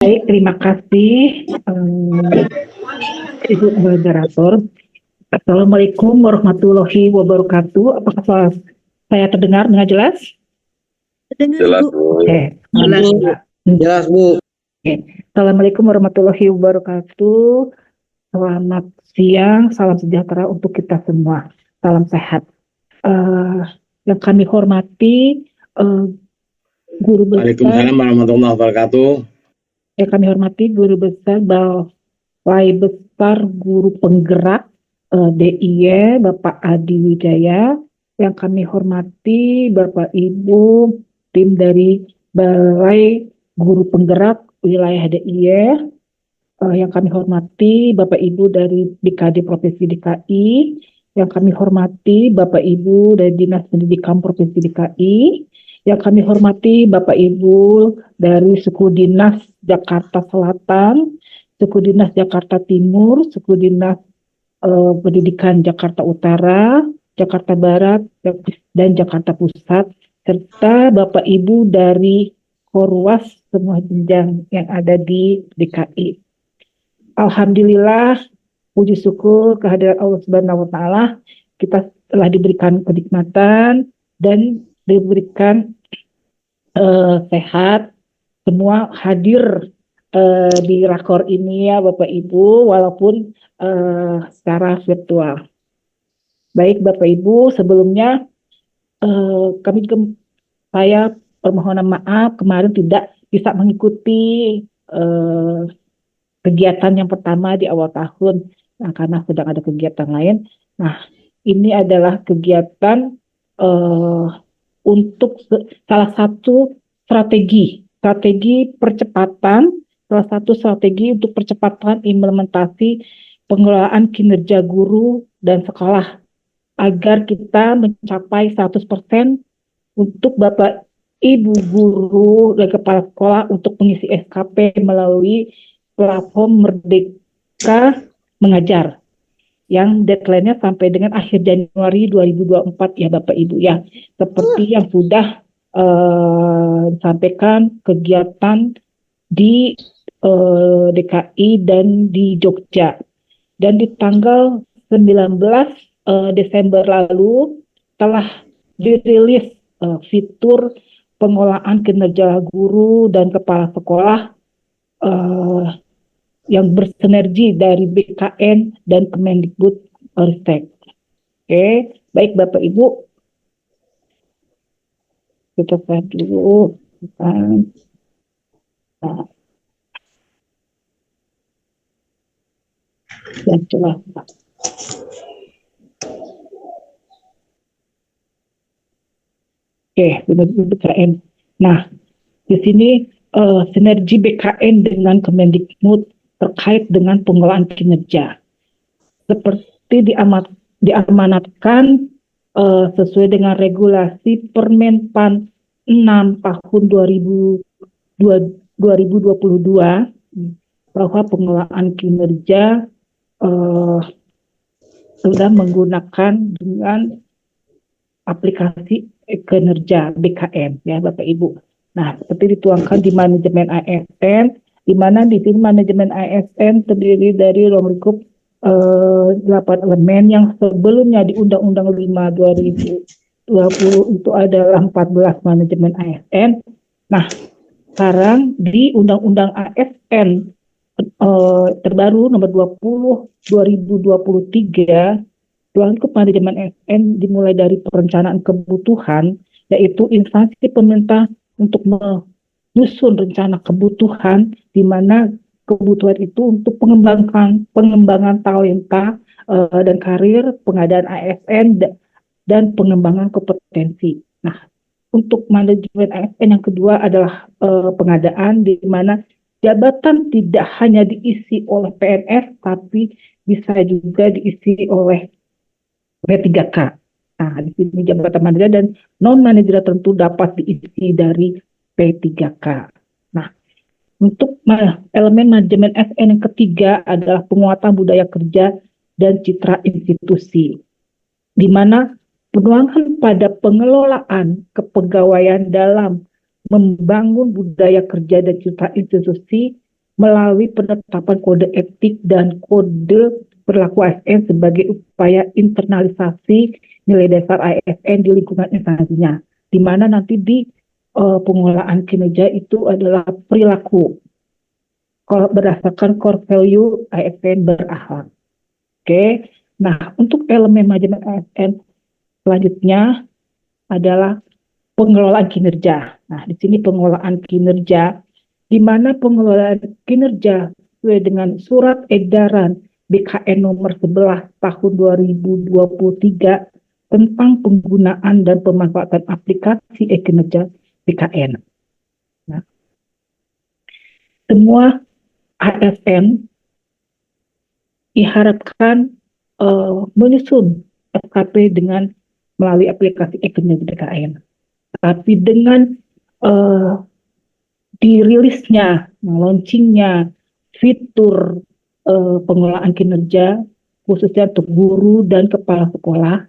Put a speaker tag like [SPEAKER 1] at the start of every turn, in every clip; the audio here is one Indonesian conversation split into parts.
[SPEAKER 1] Baik, terima kasih Ibu Moderator. Assalamualaikum warahmatullahi wabarakatuh. Apakah saya terdengar dengan jelas?
[SPEAKER 2] Jelas, Bu.
[SPEAKER 1] Oke,
[SPEAKER 3] Jelas, Bu.
[SPEAKER 1] alhamdulillah.
[SPEAKER 3] Jelas, Bu.
[SPEAKER 1] Oke. Assalamualaikum warahmatullahi wabarakatuh. Selamat siang, salam sejahtera untuk kita semua. Salam sehat. Yang kami hormati guru besar.
[SPEAKER 3] Waalaikumsalam warahmatullahi wabarakatuh.
[SPEAKER 1] Yang kami hormati guru besar Balai Besar Guru Penggerak DIY Bapak Adi Wijaya. Yang kami hormati Bapak Ibu tim dari Balai Guru Penggerak Wilayah DIY. Yang kami hormati Bapak Ibu dari DKD Provinsi DKI, yang kami hormati Bapak Ibu dari Dinas Pendidikan Provinsi DKI, yang kami hormati Bapak Ibu dari Suku Dinas Jakarta Selatan, Suku Dinas Jakarta Timur, Suku Dinas Pendidikan Jakarta Utara, Jakarta Barat, dan Jakarta Pusat, serta Bapak Ibu dari Korwas semua jenjang yang ada di DKI. Alhamdulillah, puji syukur kehadiran Allah Subhanahu wa Ta'ala, kita telah diberikan kenikmatan dan diberikan sehat, semua hadir di rakor ini ya Bapak Ibu, walaupun secara virtual. Baik Bapak Ibu, sebelumnya saya permohonan maaf kemarin tidak bisa mengikuti kegiatan yang pertama di awal tahun, karena sedang ada kegiatan lain. Nah, ini adalah kegiatan untuk salah satu strategi percepatan, salah satu strategi untuk percepatan implementasi pengelolaan kinerja guru dan sekolah agar kita mencapai 100% untuk Bapak Ibu guru dan kepala sekolah untuk mengisi SKP melalui platform Merdeka Mengajar yang deadline-nya sampai dengan akhir Januari 2024 ya Bapak Ibu ya. Seperti yang sudah disampaikan kegiatan di DKI dan di Jogja. Dan di tanggal 19 Desember lalu telah dirilis fitur pengolahan kinerja guru dan kepala sekolah yang bersinergi dari BKN dan Kemendikbud Ristek. Oke, baik Bapak Ibu, kita lihat dulu. Dan coba. Oke, benar-benar BKN. Nah, di sini sinergi BKN dengan Kemendikbud terkait dengan pengelolaan kinerja. Seperti diamanatkan sesuai dengan regulasi Permenpan 6 tahun 2022 bahwa pengelolaan kinerja sudah menggunakan dengan aplikasi kinerja BKN ya Bapak Ibu. Nah, seperti dituangkan di manajemen ASN, di mana di sini manajemen ASN terdiri dari nomor lingkup 8 elemen yang sebelumnya di Undang-Undang 5 2020 itu adalah 14 manajemen ASN. Nah, sekarang di Undang-Undang ASN terbaru nomor 20 2023, lingkup manajemen ASN dimulai dari perencanaan kebutuhan, yaitu instansi pemerintah untuk menyusun rencana kebutuhan, di mana kebutuhan itu untuk pengembangan talenta dan karir, pengadaan ASN dan pengembangan kompetensi. Nah, untuk manajemen ASN yang kedua adalah pengadaan, di mana jabatan tidak hanya diisi oleh PNS, tapi bisa juga diisi oleh P3K. Nah, di sini jabatan manajer dan non-manajer tentu dapat diisi dari P3K. Nah, untuk elemen manajemen ASN yang ketiga adalah penguatan budaya kerja dan citra institusi, di mana penuangan pada pengelolaan kepegawaian dalam membangun budaya kerja dan citra institusi melalui penetapan kode etik dan kode perilaku ASN sebagai upaya internalisasi nilai dasar ASN di lingkungan instansinya, di mana nanti di pengelolaan kinerja itu adalah perilaku berdasarkan core value ASN berakhlak. Oke, nah untuk elemen manajemen ASN selanjutnya adalah pengelolaan kinerja. Nah, di sini pengelolaan kinerja, di mana pengelolaan kinerja sesuai dengan surat edaran BKN nomor 11 tahun 2023 tentang penggunaan dan pemanfaatan aplikasi e-kinerja BKN. Nah, semua ASN diharapkan menyusun SKP dengan melalui aplikasi e-kinerja BKN. Tapi dengan dirilisnya, launchingnya fitur pengelolaan kinerja khususnya untuk guru dan kepala sekolah,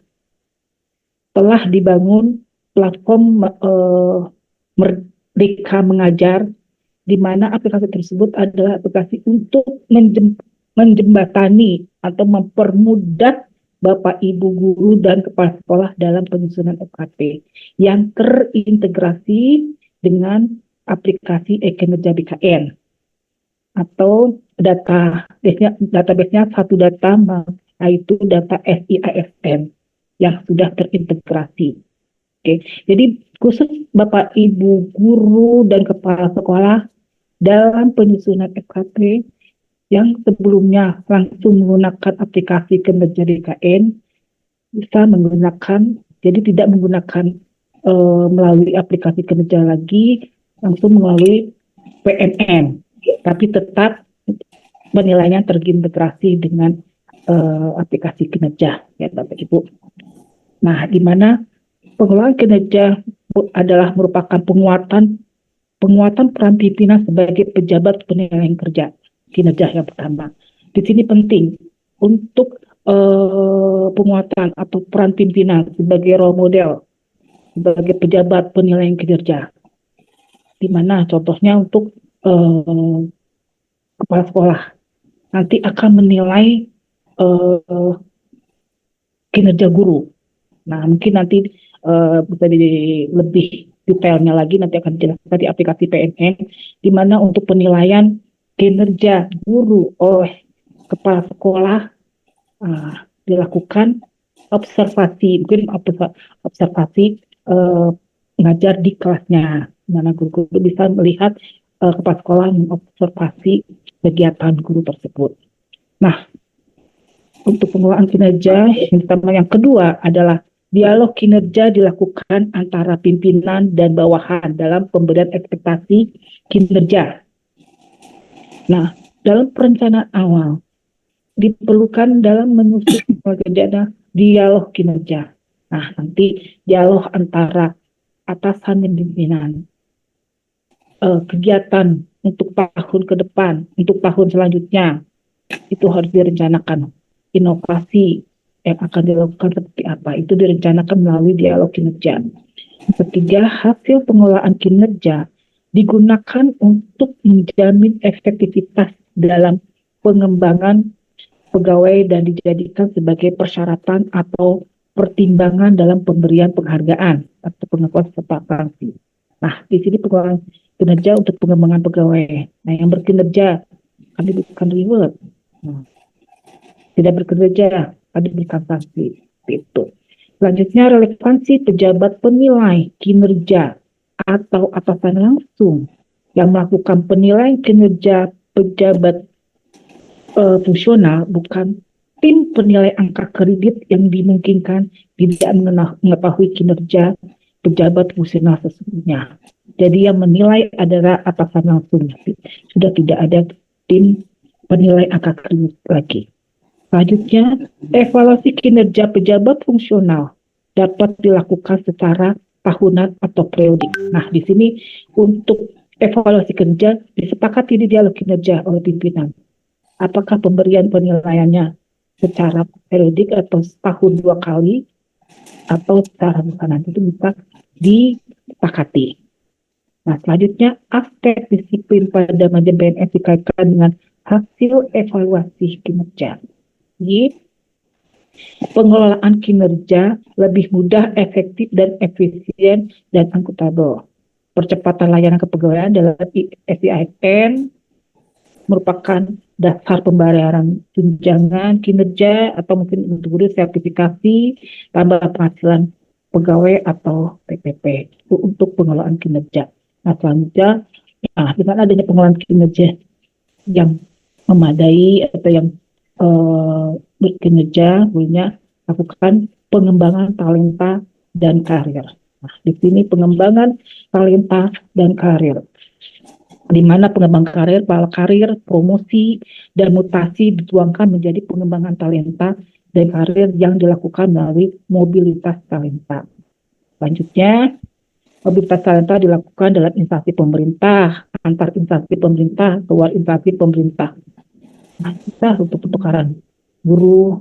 [SPEAKER 1] telah dibangun platform Merdeka Mengajar, di mana aplikasi tersebut adalah aplikasi untuk menjembatani atau mempermudah Bapak, Ibu, guru, dan kepala sekolah dalam penyusunan SKP yang terintegrasi dengan aplikasi e-kinerja BKN atau database-nya satu data, yaitu data SIASN yang sudah terintegrasi. Oke, jadi khusus Bapak, Ibu, guru, dan kepala sekolah dalam penyusunan SKP yang sebelumnya langsung menggunakan aplikasi kinerja BKN bisa menggunakan, jadi tidak menggunakan melalui aplikasi kinerja lagi, langsung melalui PMN, tapi tetap penilaiannya terintegrasi dengan aplikasi kinerja, ya Bapak Ibu. Nah, di mana pengelolaan kinerja adalah merupakan penguatan peran pimpinan sebagai pejabat penilaian kerja kinerja yang pertama. Di sini penting untuk penguatan atau peran pimpinan sebagai role model, sebagai pejabat penilaian kinerja. Di mana contohnya untuk kepala sekolah nanti akan menilai kinerja guru. Nah, mungkin nanti bisa lebih detailnya lagi nanti akan dijelaskan di aplikasi PNN, di mana untuk penilaian kinerja guru oleh kepala sekolah dilakukan observasi, mungkin observasi mengajar di kelasnya, mana guru-guru bisa melihat kepala sekolah mengobservasi kegiatan guru tersebut. Nah, untuk pengelolaan kinerja yang kedua adalah dialog kinerja dilakukan antara pimpinan dan bawahan dalam pemberian ekspektasi kinerja. Nah, dalam perencanaan awal diperlukan dalam menyusun agenda dialog kinerja. Nah, nanti dialog antara atasan dan pimpinan, kegiatan untuk tahun ke depan, untuk tahun selanjutnya, itu harus direncanakan. Inovasi yang akan dilakukan seperti apa, itu direncanakan melalui dialog kinerja. Yang ketiga, hasil pengelolaan kinerja digunakan untuk menjamin efektivitas dalam pengembangan pegawai dan dijadikan sebagai persyaratan atau pertimbangan dalam pemberian penghargaan atau pengakuan serta sanksi. Nah, di sini pengelolaan kinerja untuk pengembangan pegawai. Nah, yang berkinerja akan diberikan reward. Tidak berkinerja akan diberikan sanksi. Itu. Selanjutnya, relevansi pejabat penilai kinerja atau atasan langsung yang melakukan penilaian kinerja pejabat fungsional, bukan tim penilai angka kredit yang dimungkinkan tidak mengetahui kinerja pejabat fungsional sesungguhnya. Jadi yang menilai adalah atasan langsung, sudah tidak ada tim penilai angka kredit lagi. Selanjutnya, evaluasi kinerja pejabat fungsional dapat dilakukan secara tahunan atau periodik. Nah, di sini untuk evaluasi kinerja disepakati di dialog kinerja oleh pimpinan. Apakah pemberian penilaiannya secara periodik atau setahun 2 kali atau secara bulanan, itu bisa disepakati. Nah, selanjutnya aspek disiplin pada manajemen PNS dikaitkan dengan hasil evaluasi kinerja. Jadi, pengelolaan kinerja lebih mudah, efektif, dan efisien dan akuntabel. Percepatan layanan kepegawaian dalam SDIN merupakan dasar pembayaran tunjangan kinerja atau mungkin untuk sertifikasi tambah penghasilan pegawai atau PPP untuk pengelolaan kinerja. Nah, selanjutnya, dengan adanya pengelolaan kinerja yang memadai atau yang berkinerja, punya lakukan pengembangan talenta dan karir. Nah, di sini pengembangan talenta dan karir, di mana pengembangan karir, promosi, dan mutasi dituangkan menjadi pengembangan talenta dan karir yang dilakukan melalui mobilitas talenta. Selanjutnya, mobilitas talenta dilakukan dalam instansi pemerintah, antar instansi pemerintah, keluar instansi pemerintah. Nah, kita untuk pertukaran guru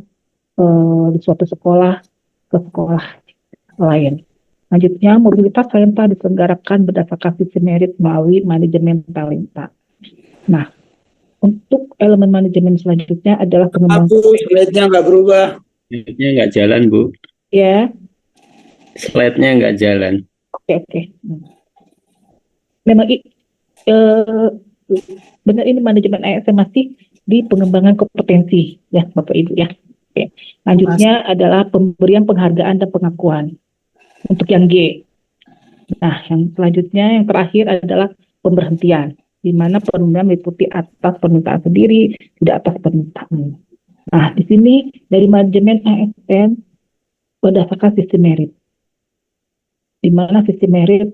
[SPEAKER 1] di suatu sekolah ke sekolah lain. Selanjutnya, mobilitas talenta diselenggarakan berdasarkan sistem merit melalui manajemen talenta. Nah, untuk elemen manajemen selanjutnya adalah pengembangan.
[SPEAKER 3] Slide-nya nggak berubah.
[SPEAKER 2] Slide-nya nggak jalan, Bu.
[SPEAKER 1] Ya,
[SPEAKER 2] Slide-nya nggak jalan.
[SPEAKER 1] oke. Memang benar ini manajemen ASN masih di pengembangan kompetensi, ya Bapak Ibu ya. Oke. Selanjutnya adalah pemberian penghargaan dan pengakuan. Untuk yang G. Nah, yang selanjutnya yang terakhir adalah pemberhentian, di mana pemberhentian meliputi atas permintaan sendiri, tidak atas permintaan. Nah, di sini dari manajemen ASN berdasarkan sistem merit, di mana sistem merit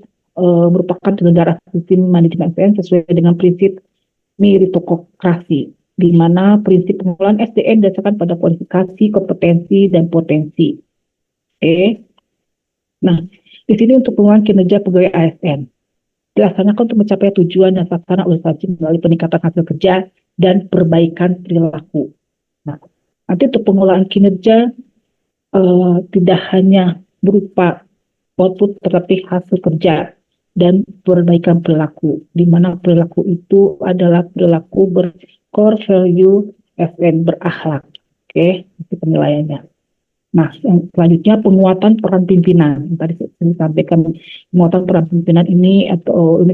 [SPEAKER 1] merupakan penyelenggara sistem manajemen ASN sesuai dengan prinsip meritokrasi, di mana prinsip pengelolaan SDM didasarkan pada kualifikasi, kompetensi, dan potensi. Oke. Nah, di sini untuk pengelolaan kinerja pegawai ASN dilaksanakan untuk mencapai tujuan dan sasaran organisasi melalui peningkatan hasil kerja dan perbaikan perilaku. Nah, nanti untuk pengelolaan kinerja tidak hanya berupa output tetapi hasil kerja dan perbaikan perilaku, di mana perilaku itu adalah perilaku core value ASN, berakhlak. Oke, itu penilaiannya. Nah, yang selanjutnya penguatan peran pimpinan. Yang tadi saya sampaikan, penguatan peran pimpinan ini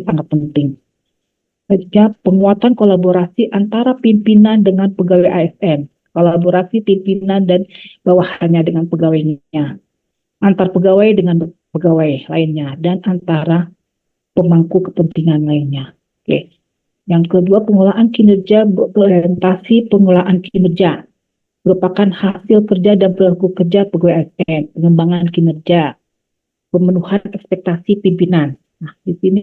[SPEAKER 1] sangat penting. Selanjutnya penguatan kolaborasi antara pimpinan dengan pegawai ASN, kolaborasi pimpinan dan bawahannya dengan pegawainya, antar pegawai dengan pegawai lainnya, dan antara pemangku kepentingan lainnya. Oke. Yang kedua, pengelolaan kinerja berorientasi pengelolaan kinerja merupakan hasil kerja dan perilaku kerja pegawai ASN, pengembangan kinerja, pemenuhan ekspektasi pimpinan. Nah, di sini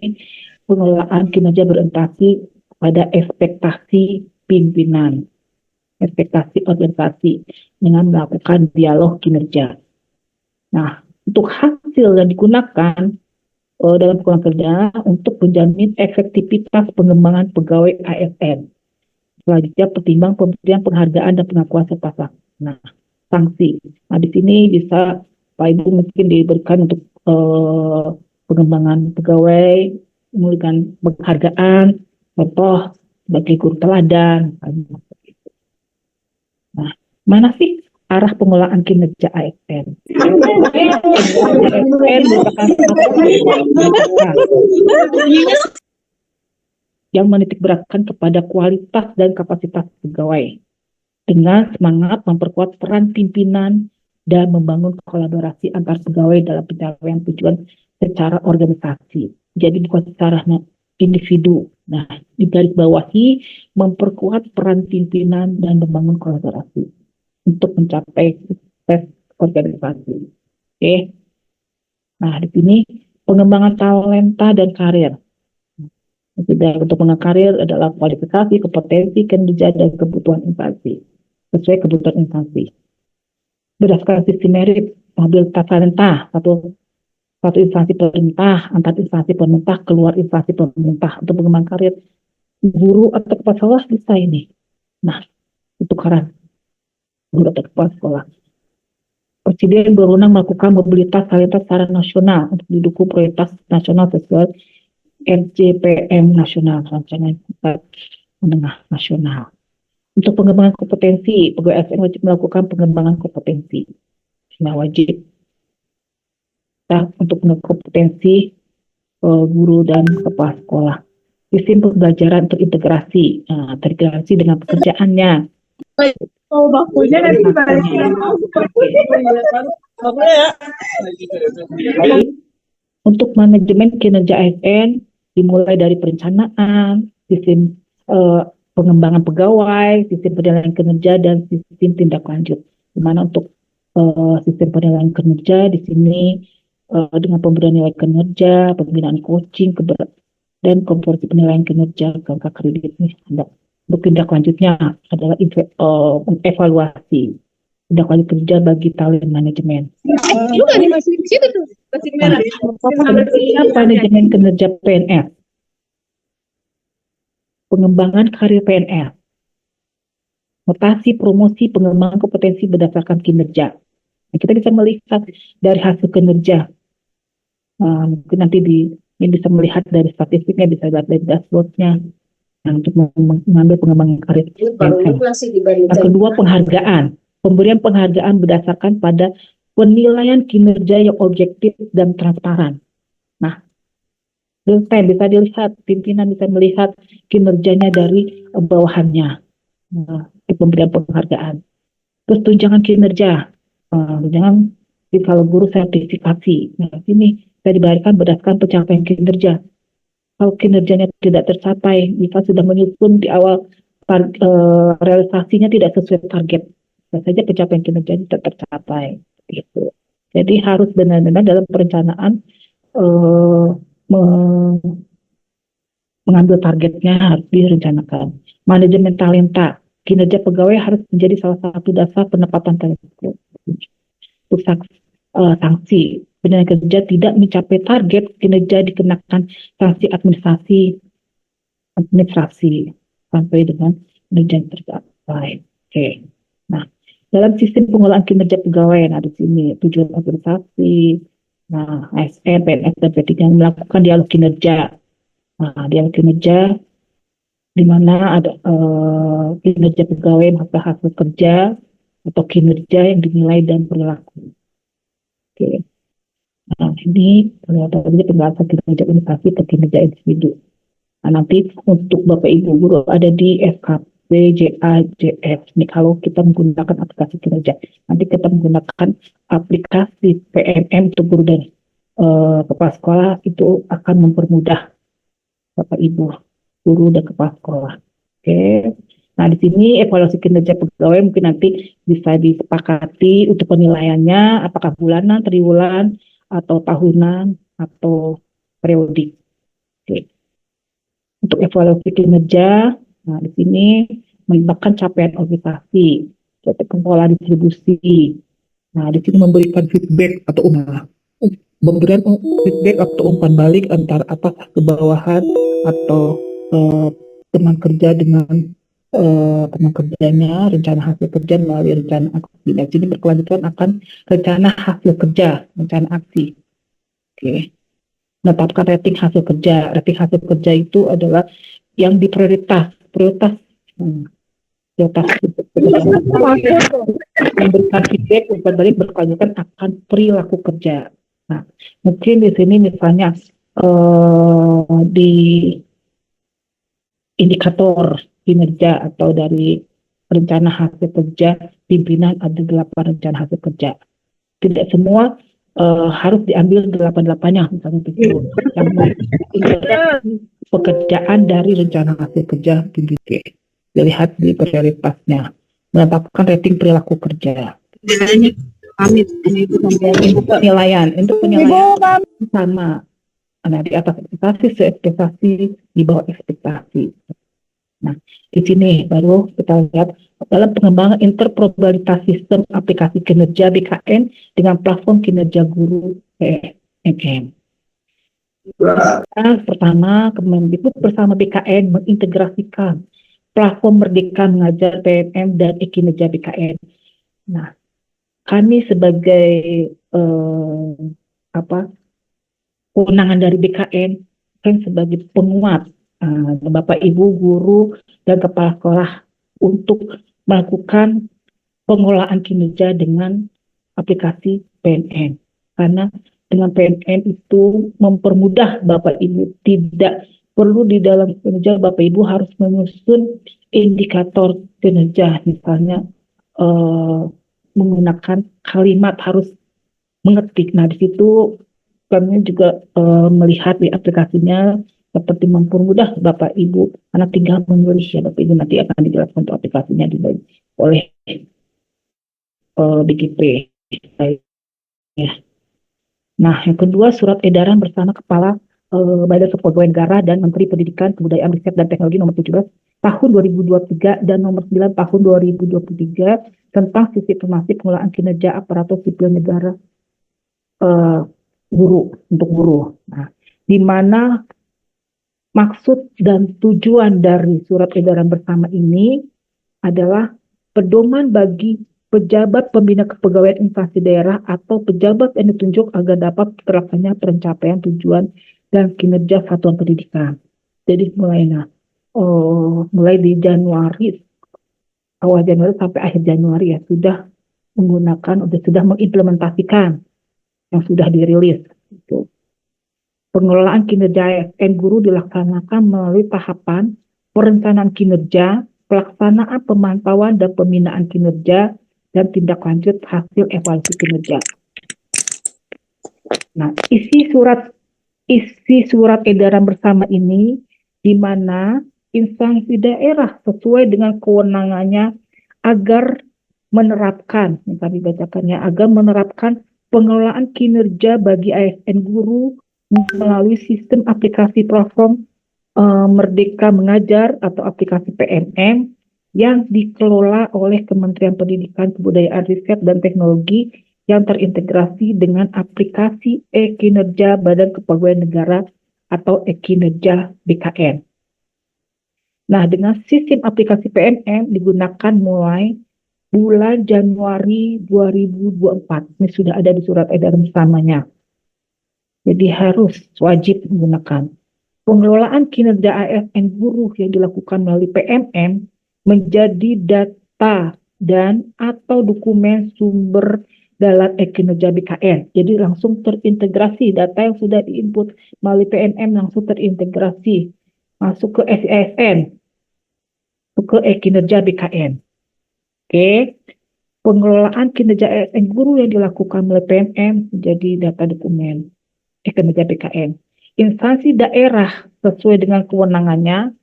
[SPEAKER 1] pengelolaan kinerja berorientasi pada ekspektasi pimpinan, ekspektasi organisasi dengan melakukan dialog kinerja. Nah, untuk hasil yang digunakan dalam pengelolaan kerja untuk menjamin efektivitas pengembangan pegawai ASN. Selanjutnya pertimbang pemberian penghargaan dan pengakuan serta sanksi. Nah, di sini bisa Pak Ibu mungkin diberikan untuk pengembangan pegawai, memberikan penghargaan, contoh sebagai guru teladan. Nah, mana sih arah pengelolaan kinerja ASN? ASN merupakan yang menitikberatkan kepada kualitas dan kapasitas pegawai dengan semangat memperkuat peran pimpinan dan membangun kolaborasi antar pegawai dalam pencapaian tujuan secara organisasi. Jadi bukan secara individu. Nah, di garis bawahi memperkuat peran pimpinan dan membangun kolaborasi untuk mencapai sukses organisasi. Oke. Nah, di sini pengembangan talenta dan karir. Untuk pengembangan karir adalah kualifikasi, kompetensi, kinerja, dan kebutuhan instansi. Sesuai kebutuhan instansi. Berdasarkan sistem merit, mobilitas talenta, satu instansi pemerintah, antar instansi pemerintah, keluar instansi pemerintah. Untuk pengembangan karir, guru atau kepala sekolah bisa ini. Nah, itu tukaran guru atau kepala sekolah. Presiden berwenang melakukan mobilitas talenta secara nasional untuk didukung prioritas nasional sesuai RJPM nasional, rancangan menengah nasional. Untuk pengembangan kompetensi, pegawai ASN wajib melakukan pengembangan kompetensi. Nah, wajib. Nah, untuk pengembangan kompetensi guru dan kepala sekolah. Sistem pembelajaran terintegrasi, terintegrasi dengan pekerjaannya.
[SPEAKER 4] Oh, bakunya nanti balik.
[SPEAKER 1] Untuk manajemen kinerja ASN dimulai dari perencanaan, sistem pengembangan pegawai, sistem penilaian kinerja, dan sistem tindak lanjut. Di mana untuk sistem penilaian kinerja di sini dengan pemberian nilai kinerja, pembinaan coaching, dan kompetensi penilaian kinerja, angka kredit ini ada. Untuk tindak lanjutnya adalah evaluasi tindak lanjut kerja bagi talent manajemen.
[SPEAKER 4] Lu nggak dimasukin ke situ tuh, plastik merah.
[SPEAKER 1] Manajemen kinerja PNS, pengembangan karir PNS, mutasi promosi pengembangan kompetensi berdasarkan kinerja. Nah, kita bisa melihat dari hasil kinerja. Mungkin nanti ini bisa melihat dari statistiknya, bisa lihat dari dashboardnya. Nah, untuk mengambil pengembangan karir PNS. Yang kedua, penghargaan. Pemberian penghargaan berdasarkan pada penilaian kinerja yang objektif dan transparan. Nah, bisa dilihat, pimpinan bisa melihat kinerjanya dari bawahannya. Pemberian penghargaan. Terus tunjangan kinerja. Tunjangan kalau guru sertifikasi. Nah, ini bisa diberikan berdasarkan pencapaian kinerja. Kalau kinerjanya tidak tercapai, jika sudah menyusun di awal realisasinya tidak sesuai target, bisa saja pencapaian kinerja tidak tercapai. Gitu. Jadi harus benar-benar dalam perencanaan mengambil targetnya harus direncanakan. Manajemen talenta, kinerja pegawai harus menjadi salah satu dasar penempatan talenta. Untuk sanksi, penilaian kerja tidak mencapai target kinerja dikenakan sanksi administrasi sampai dengan kinerja tercapai. Oke. Nah, dalam sistem pengelolaan kinerja pegawai, nah di sini tujuan organisasi, nah ASN, PNS, dan P3 yang melakukan dialog kinerja. Nah, dialog kinerja di mana ada kinerja pegawai maka hasil kerja atau kinerja yang dinilai dan perilaku. Oke. Nah, ini penjelasan kinerja organisasi ke kinerja individu. Nah, nanti untuk Bapak Ibu guru ada di SKP JAJF. Ini kalau kita menggunakan aplikasi kinerja. Nanti kita menggunakan aplikasi PMM untuk guru dan kepala sekolah, itu akan mempermudah Bapak Ibu guru dan kepala sekolah. Oke. Nah, di sini evaluasi kinerja pegawai mungkin nanti bisa disepakati untuk penilaiannya apakah bulanan, triwulan, atau tahunan, atau periodik. Oke. Untuk evaluasi kinerja, nah di sini melibatkan capaian organisasi, pengelola distribusi. Nah, di sini memberikan feedback atau memberikan feedback atau umpan balik antara atas ke bawahan atau teman kerja dengan teman kerjanya, rencana hasil kerja melalui rencana aksi. Di sini berkelanjutan akan rencana hasil kerja, rencana aksi. Oke. Menetapkan rating hasil kerja. Rating hasil kerja itu adalah yang prioritas memberikan feedback umpan balik berkelanjutan akan perilaku kerja. Nah, mungkin di sini misalnya di indikator kinerja atau dari rencana hasil kerja pimpinan ada 8 rencana hasil kerja. Tidak semua harus diambil 8-8-nya, misalnya begitu. Yang pekerjaan dari rencana hasil kerja pimpinan. Dilihat di prioritasnya. Menetapkan rating perilaku kerja. Untuk penilaian sama. Nah, di atas ekspektasi, di bawah ekspektasi. Nah, di sini baru kita lihat dalam pengembangan interpretabilitas sistem aplikasi kinerja BKN dengan platform kinerja guru PMM. Pertama, Kemendikbud bersama BKN mengintegrasikan platform Merdeka Mengajar PMM dan kinerja BKN. Nah, kami sebagai kewenangan dari BKN diperan sebagai penguat Bapak Ibu guru dan kepala sekolah untuk melakukan pengelolaan kinerja dengan aplikasi PNN. Karena dengan PNN itu mempermudah Bapak Ibu, tidak perlu di dalam kinerja Bapak Ibu harus menyusun indikator kinerja, misalnya menggunakan kalimat harus mengetik. Nah, di situ kami juga melihat di aplikasinya seperti mempermudah Bapak Ibu, karena tinggal menulis ya Bapak Ibu, nanti akan dijelaskan untuk aplikasinya oleh BGP. Ya. Nah, yang kedua, surat edaran bersama Kepala Badan Kepegawaian Negara dan Menteri Pendidikan, Kebudayaan, Riset, dan Teknologi nomor 17 tahun 2023 dan nomor 9 tahun 2023 tentang sistem informasi pengelolaan kinerja aparatur sipil negara untuk guru. Nah, di mana maksud dan tujuan dari surat edaran bersama ini adalah pedoman bagi pejabat pembina kepegawaian instansi daerah atau pejabat yang ditunjuk agar dapat terlaksananya pencapaian tujuan dan kinerja satuan pendidikan. Jadi mulai di Januari, awal Januari sampai akhir Januari ya sudah mengimplementasikan yang sudah dirilis. Gitu. Pengelolaan kinerja ASN guru dilaksanakan melalui tahapan perencanaan kinerja, pelaksanaan pemantauan dan pembinaan kinerja, dan tindak lanjut hasil evaluasi kinerja. Nah, isi surat edaran bersama ini di mana instansi daerah sesuai dengan kewenangannya agar menerapkan pengelolaan kinerja bagi ASN guru melalui sistem aplikasi platform Merdeka Mengajar atau aplikasi PMM yang dikelola oleh Kementerian Pendidikan, Kebudayaan, Riset, dan Teknologi yang terintegrasi dengan aplikasi e-kinerja Badan Kepegawaian Negara atau e-kinerja BKN. Nah, dengan sistem aplikasi PNM digunakan mulai bulan Januari 2024. Ini sudah ada di surat edaran bersamanya. Jadi harus wajib menggunakan. Pengelolaan kinerja ASN guru yang dilakukan melalui PMM menjadi data dan atau dokumen sumber dalam e-kinerja BKN. Jadi langsung terintegrasi data yang sudah diinput melalui PNM langsung terintegrasi masuk ke SISN, ke e-kinerja BKN. Oke. Pengelolaan kinerja ASN guru yang dilakukan melalui PMM menjadi data dokumen e-kinerja BKN. Instansi daerah sesuai dengan kewenangannya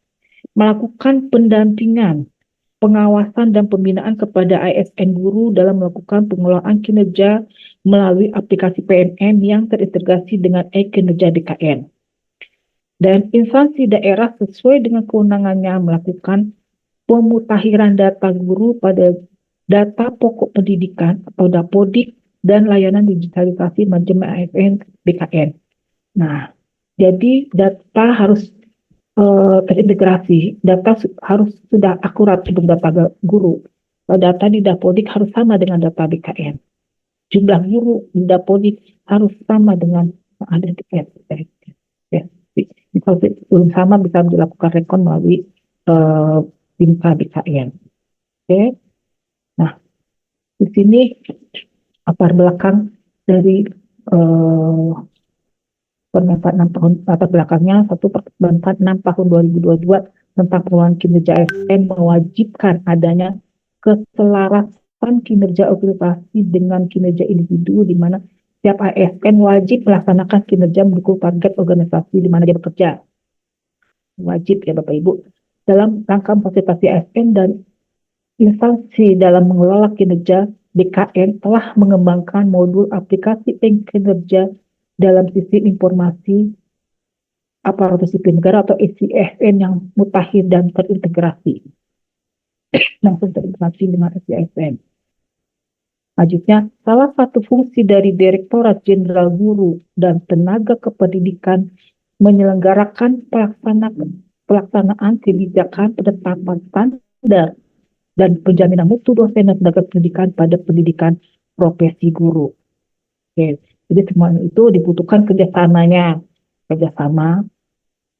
[SPEAKER 1] melakukan pendampingan, pengawasan, dan pembinaan kepada ASN guru dalam melakukan pengelolaan kinerja melalui aplikasi PNM yang terintegrasi dengan e-kinerja BKN. Dan instansi daerah sesuai dengan kewenangannya melakukan pemutakhiran data guru pada data pokok pendidikan atau Dapodik dan layanan digitalisasi manajemen ASN BKN. Nah, jadi data harus terintegrasi, data harus sudah akurat untuk data guru. Data di Dapodik harus sama dengan data BKN. Jumlah guru di Dapodik harus sama dengan yang ada di PNM. Kalau belum sama bisa dilakukan rekon melalui Bimka BKN. Oke. Nah, di sini latar belakang dari Permenpan 6 tahun latar belakangnya, Permenpan 6 tahun 2022 tentang pengelolaan kinerja ASN mewajibkan adanya keselarasan kinerja organisasi dengan kinerja individu, di mana setiap ASN wajib melaksanakan kinerja mendukung target organisasi di mana dia bekerja. Wajib ya Bapak Ibu. Dalam rangka memfasilitasi ASN dan instansi dalam mengelola kinerja, BKN telah mengembangkan modul aplikasi kinerja dalam sistem informasi aparatur sipil negara atau SISN yang mutakhir dan terintegrasi. Langsung terintegrasi dengan SISN. Selanjutnya, salah satu fungsi dari Direktorat Jenderal Guru dan Tenaga Kependidikan menyelenggarakan pelaksanaan kebijakan penetapan standar dan penjaminan mutu dosen dan tenaga pendidikan pada pendidikan profesi guru. Oke. Jadi semua itu dibutuhkan kerjasama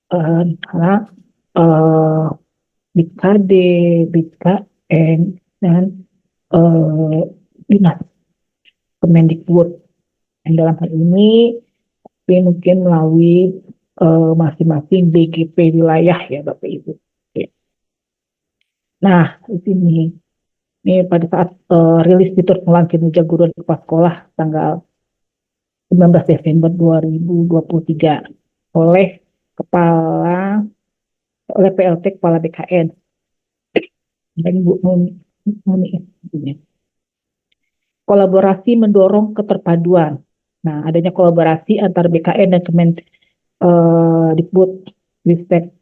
[SPEAKER 1] karena eh, BKD, BKN, dan eh, Dinas Kemendikbud. Dan dalam hal ini mungkin melalui masing-masing BGP wilayah ya Bapak Ibu. Oke. Nah, di sini ini pada saat rilis fitur pengelolaan kinerja guru dan kepala sekolah tanggal 19 Desember 2023 oleh PLT Kepala BKN dan Bu Nuni. Kolaborasi mendorong keterpaduan. Nah, adanya kolaborasi antara BKN dan Dikbud Ristek,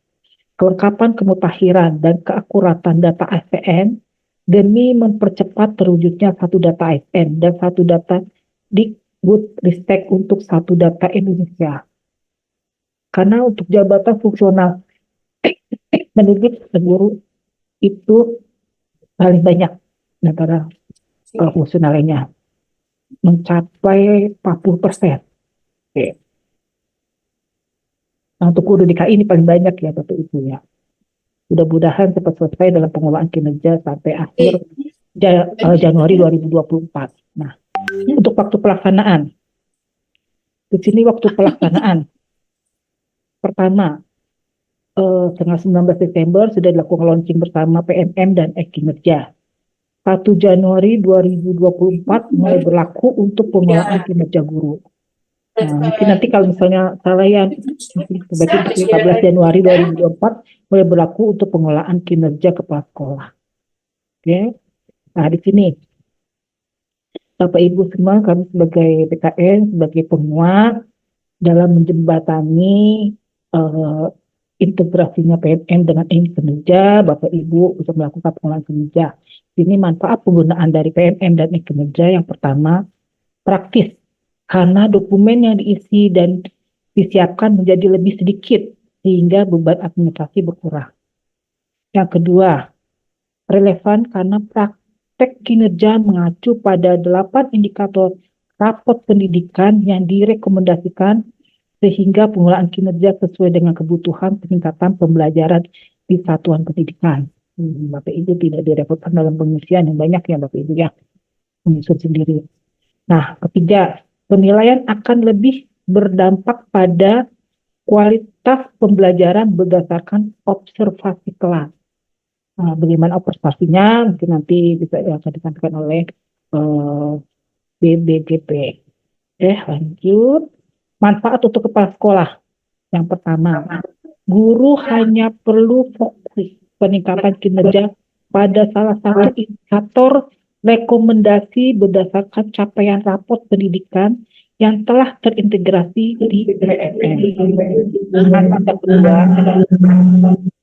[SPEAKER 1] kelengkapan kemutahiran dan keakuratan data ASN demi mempercepat terwujudnya satu data ASN dan satu data Dikbud Ristek untuk satu data Indonesia. Karena untuk jabatan fungsional pendidik guru itu paling banyak antara fungsional lainnya, mencapai 40%. Oke. Nah, untuk guru DKI ini paling banyak ya Bapak Ibu ya. Mudah-mudahan cepat selesai dalam pengelolaan kinerja sampai akhir Januari 2024. Nah, untuk waktu pelaksanaan. Di sini waktu pelaksanaan. Pertama, tanggal 19 Desember sudah dilakukan launching bersama PMM dan kinerja. 1 Januari 2024 mulai berlaku untuk pengelolaan kinerja guru. Nah, mungkin nanti kalau misalnya salah ya, berarti 15 Januari 2024 mulai berlaku untuk pengelolaan kinerja kepala sekolah. Oke. Nah, di sini Bapak Ibu semua, kami sebagai BKN, sebagai penguat dalam menjembatani integrasinya PMM dengan kinerja, Bapak Ibu bisa melakukan pengelolaan kinerja. Ini manfaat penggunaan dari PMM dan kinerja yang pertama, praktis. Karena dokumen yang diisi dan disiapkan menjadi lebih sedikit sehingga beban administrasi berkurang. Yang kedua, relevan karena praktek kinerja mengacu pada 8 indikator rapot pendidikan yang direkomendasikan sehingga pengelolaan kinerja sesuai dengan kebutuhan peningkatan pembelajaran di satuan pendidikan. Bapak Ibu tidak direpotkan dalam pengisian yang banyak ya Bapak Ibu ya, menyusun sendiri. Nah, ketiga, penilaian akan lebih berdampak pada kualitas pembelajaran berdasarkan observasi kelas. Nah, bagaimana observasinya mungkin nanti bisa akan disampaikan oleh BBGP. Lanjut. Manfaat untuk kepala sekolah. Yang pertama, guru hanya perlu fokus peningkatan kinerja pada salah satu indikator rekomendasi berdasarkan capaian rapot pendidikan yang telah terintegrasi di PMM. Manfaat kedua,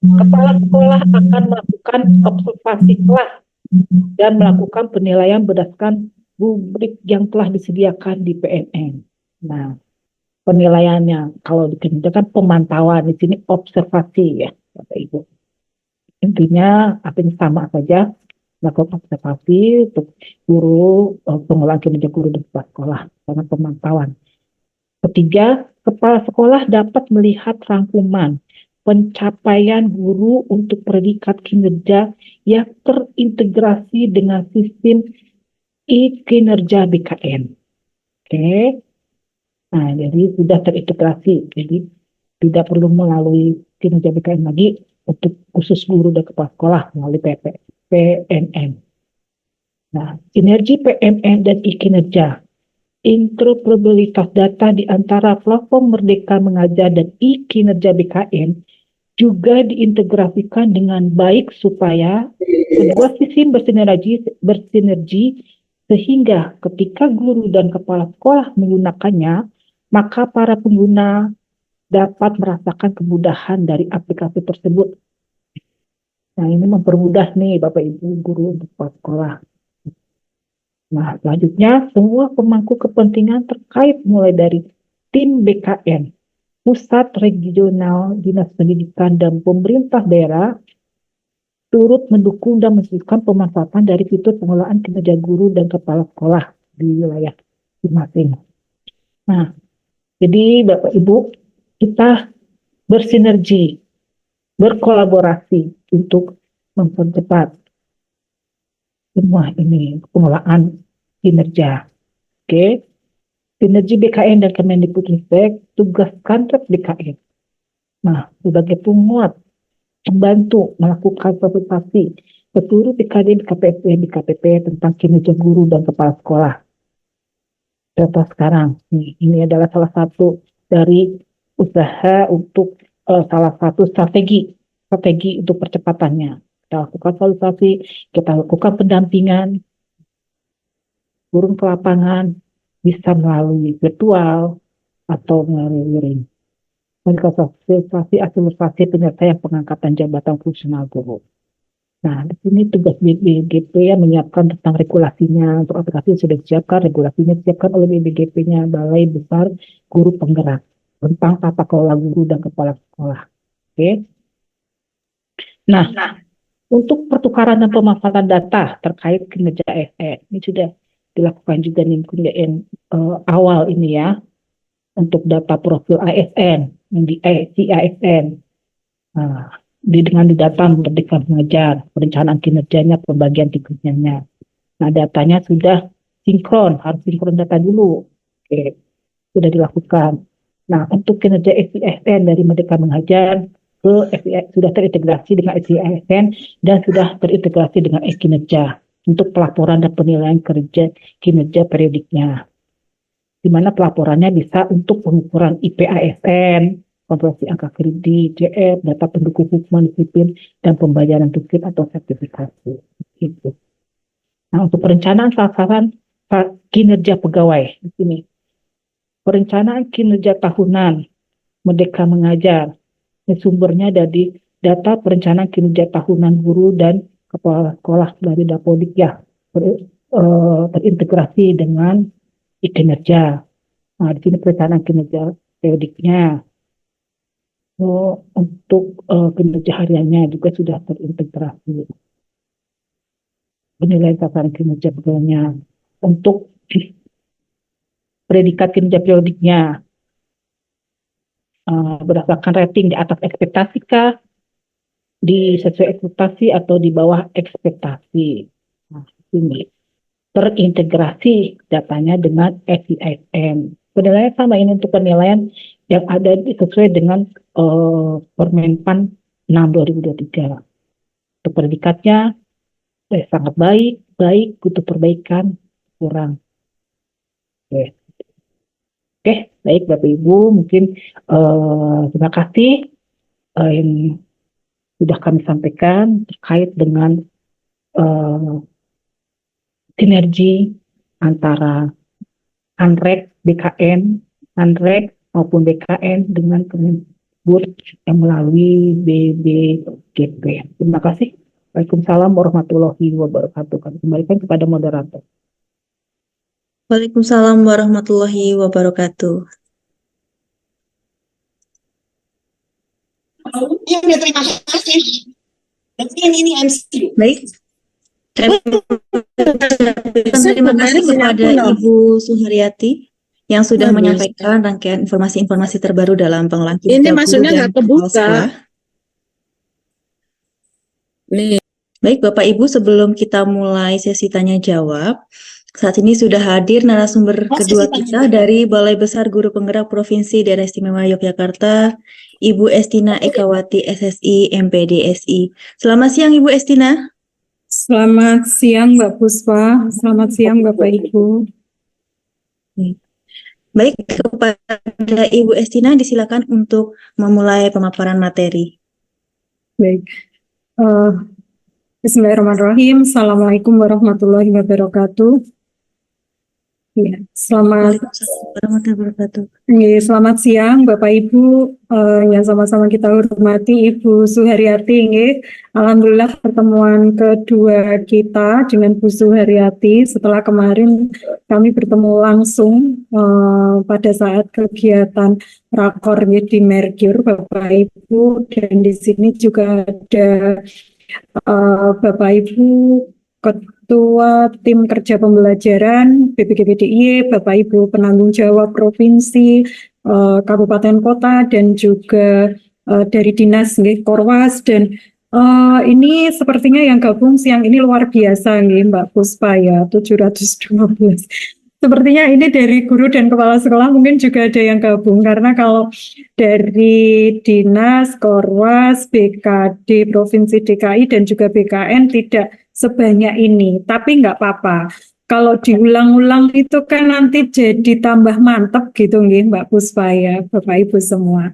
[SPEAKER 1] kepala sekolah akan melakukan observasi kelas dan melakukan penilaian berdasarkan rubrik yang telah disediakan di PMM. Nah, penilaiannya kalau dikerjakan pemantauan, di sini observasi ya Bapak Ibu. Intinya artinya sama saja, melakukan observasi untuk guru, pengelolaan kinerja guru di sekolah karena pemantauan. Ketiga, kepala sekolah dapat melihat rangkuman pencapaian guru untuk predikat kinerja yang terintegrasi dengan sistem kinerja BKN. Oke. Nah, jadi sudah terintegrasi, jadi tidak perlu melalui kinerja BKN lagi untuk khusus guru dan kepala sekolah melalui PMM. Nah, sinergi PMM dan kinerja, interoperabilitas data di antara platform Merdeka Mengajar dan kinerja BKN juga diintegrasikan dengan baik supaya kedua sistem bersinergi sehingga ketika guru dan kepala sekolah menggunakannya, maka para pengguna dapat merasakan kemudahan dari aplikasi tersebut. Nah, ini mempermudah nih Bapak Ibu guru untuk kepala sekolah. Nah, selanjutnya semua pemangku kepentingan terkait mulai dari tim BKN, pusat, regional, dinas pendidikan, dan pemerintah daerah turut mendukung dan mensisihkan pemanfaatan dari fitur pengelolaan kinerja guru dan kepala sekolah di wilayah masing-masing. Nah, jadi Bapak Ibu, kita bersinergi, berkolaborasi untuk mempercepat semua ini pengelolaan kinerja. Oke, sinergi BKN dan Kemendikbudristek tugaskan BKN. Nah, sebagai penguat membantu melakukan konsultasi ke seluruh BKD, BKPP tentang kinerja guru dan kepala sekolah. Data sekarang, ini adalah salah satu dari usaha untuk salah satu strategi untuk percepatannya. Kita lakukan konsultasi, kita lakukan pendampingan, turun ke lapangan, bisa melalui virtual atau melalui luring. Akselerasi penyelesaian pengangkatan jabatan fungsional guru. Nah, di sini tugas BBGP yang menyiapkan tentang regulasinya. Untuk aplikasi sudah disiapkan, regulasinya disiapkan oleh BBGP-nya, Balai Besar Guru Penggerak, tentang tata kelola guru dan kepala sekolah. Oke. Nah, untuk pertukaran dan pemanfaatan data terkait kinerja ASN, ini sudah dilakukan juga nih awal ini ya, untuk data profil ASN, di ASN. Nah, dengan data Merdeka Mengajar, perencanaan kinerjanya, pembagian tugasnya. Nah, datanya sudah sinkron, harus sinkron data dulu. Oke, sudah dilakukan. Nah, untuk kinerja ASN dari Merdeka Mengajar ke sudah terintegrasi dengan ASN dan sudah terintegrasi dengan kinerja untuk pelaporan dan penilaian kinerja periodiknya, di mana pelaporannya bisa untuk pengukuran IP ASN, konversi angka kredit, JF, data pendukung hukuman disiplin, dan pembayaran tukin atau sertifikasi. Gitu. Nah, untuk perencanaan sasaran kinerja pegawai di sini, perencanaan kinerja tahunan Merdeka Mengajar, ini sumbernya dari data perencanaan kinerja tahunan guru dan kepala sekolah dari Dapodik ya, terintegrasi dengan kinerja. Nah, di sini perencanaan kinerja periodiknya. Untuk kinerja hariannya juga sudah terintegrasi. Penilaian sasaran kinerja pegawainya. Untuk predikat kinerja periodiknya, berdasarkan rating di atas ekspektasi kah, di sesuai ekspektasi atau di bawah ekspektasi. Nah, ini terintegrasi datanya dengan SISN. Penilaian sama ini untuk penilaian yang ada sesuai dengan Permenpan 6/2023. Untuk predikatnya sangat baik, butuh perbaikan, kurang. Oke, baik Bapak Ibu, mungkin terima kasih yang sudah kami sampaikan terkait dengan sinergi antara ANREK, BKN, ANREK maupun BKN dengan Kemendikbud yang melalui BBGP. Terima kasih. Waalaikumsalam warahmatullahi wabarakatuh. Kami kembalikan kepada moderator.
[SPEAKER 5] Waalaikumsalam warahmatullahi wabarakatuh.
[SPEAKER 4] Ya, terima kasih. Ini MC.
[SPEAKER 5] Baik. Terima kasih kepada Ibu Suharyati yang sudah menyampaikan rangkaian informasi-informasi terbaru dalam pengelolaan
[SPEAKER 4] Ini maksudnya nggak kebuka.
[SPEAKER 5] Nih. Baik Bapak Ibu, sebelum kita mulai sesi tanya jawab, saat ini sudah hadir narasumber kedua kita dari Balai Besar Guru Penggerak Provinsi Daerah Istimewa Yogyakarta, Ibu Estina Ekawati SSI MPDSI. Selamat siang Ibu Estina.
[SPEAKER 6] Selamat siang Mbak Puspa, selamat siang Bapak Ibu.
[SPEAKER 5] Baik, kepada Ibu Estina disilakan untuk memulai pemaparan materi.
[SPEAKER 6] Baik, Bismillahirrahmanirrahim. Assalamualaikum warahmatullahi wabarakatuh. Ya, selamat siang Bapak Ibu yang sama-sama kita hormati Ibu Suharyati. Alhamdulillah pertemuan kedua kita dengan Bu Suharyati setelah kemarin kami bertemu langsung pada saat kegiatan rakor di Merkur Bapak Ibu, dan di sini juga ada Bapak Ibu Ketua Tim Kerja Pembelajaran BPGP-DIY, Bapak Ibu penanggung jawab provinsi, kabupaten kota, dan juga dari Dinas nggih, Korwas, dan ini sepertinya yang gabung siang ini luar biasa nggih Mbak Puspa ya, 712. Sepertinya ini dari guru dan kepala sekolah mungkin juga ada yang gabung, karena kalau dari Dinas, Korwas, BKD, Provinsi DKI dan juga BKN tidak sebanyak ini, tapi nggak apa-apa. Kalau diulang-ulang itu kan nanti jadi tambah mantep gitu nggih Mbak Puspa ya, Bapak Ibu semua.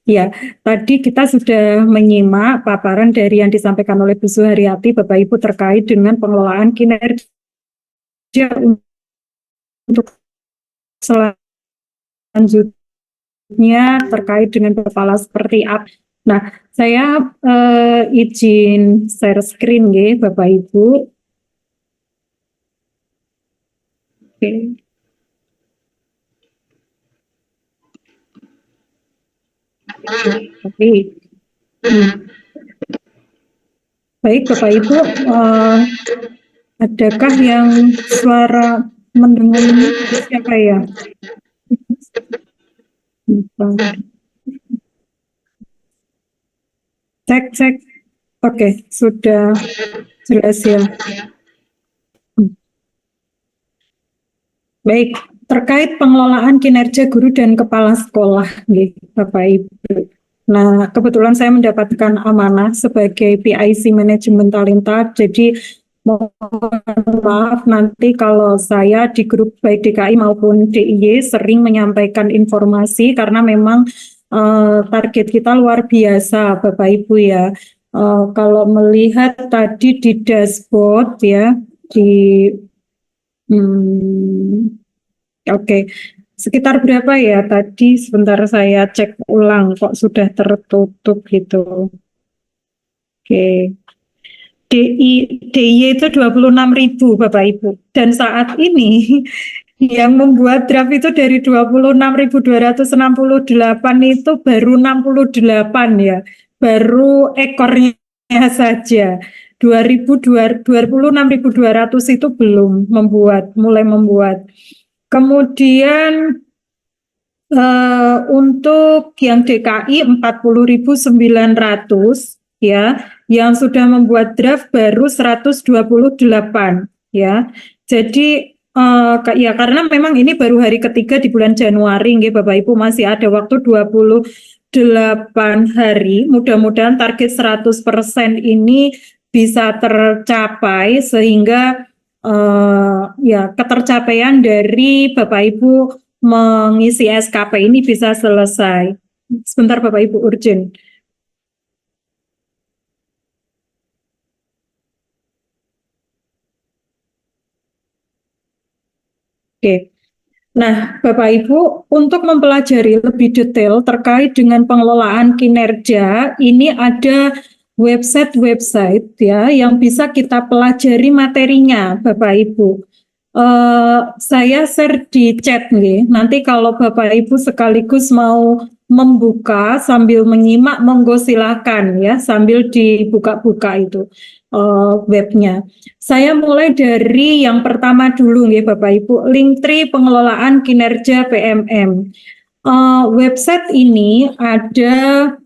[SPEAKER 6] Ya, tadi kita sudah menyimak paparan dari yang disampaikan oleh Bu Suharyati, Bapak Ibu, terkait dengan pengelolaan kinerja untuk selanjutnya terkait dengan kepala seperti apa. Nah, saya izin share screen nggih Bapak Ibu. Oke. Oke. Baik Bapak Ibu, adakah yang suara mendengar ini siapa ya? Cek. Oke, sudah jelas ya. Baik, terkait pengelolaan kinerja guru dan kepala sekolah, Bapak Ibu. Nah, kebetulan saya mendapatkan amanah sebagai PIC Manajemen Talenta, jadi mohon maaf nanti kalau saya di grup baik DKI maupun DIY sering menyampaikan informasi, karena memang target kita luar biasa, Bapak Ibu ya. Kalau melihat tadi di dashboard ya, oke. Sekitar berapa ya tadi? Sebentar saya cek ulang, kok sudah tertutup gitu. Oke. DIY itu 26.000 Bapak Ibu. Dan saat ini yang membuat draft itu dari 26.268 itu baru 68 ya. Baru ekornya saja. 26.200 itu belum mulai membuat. Kemudian untuk yang DKI 40.900 ya, yang sudah membuat draft baru 128 ya. Jadi ya karena memang ini baru hari ketiga di bulan Januari nggih Bapak Ibu, masih ada waktu 28 hari. Mudah-mudahan target 100% ini bisa tercapai sehingga ya ketercapaian dari Bapak Ibu mengisi SKP ini bisa selesai. Sebentar Bapak Ibu, urgent. Oke. Nah, Bapak Ibu, untuk mempelajari lebih detail terkait dengan pengelolaan kinerja, ini ada website ya yang bisa kita pelajari materinya, Bapak Ibu. Saya share di chat nih. Nanti kalau Bapak Ibu sekaligus mau membuka sambil menyimak, monggo silakan ya, sambil dibuka-buka itu webnya. Saya mulai dari yang pertama dulu nih Bapak Ibu, Linktree pengelolaan kinerja PMM. Website ini ada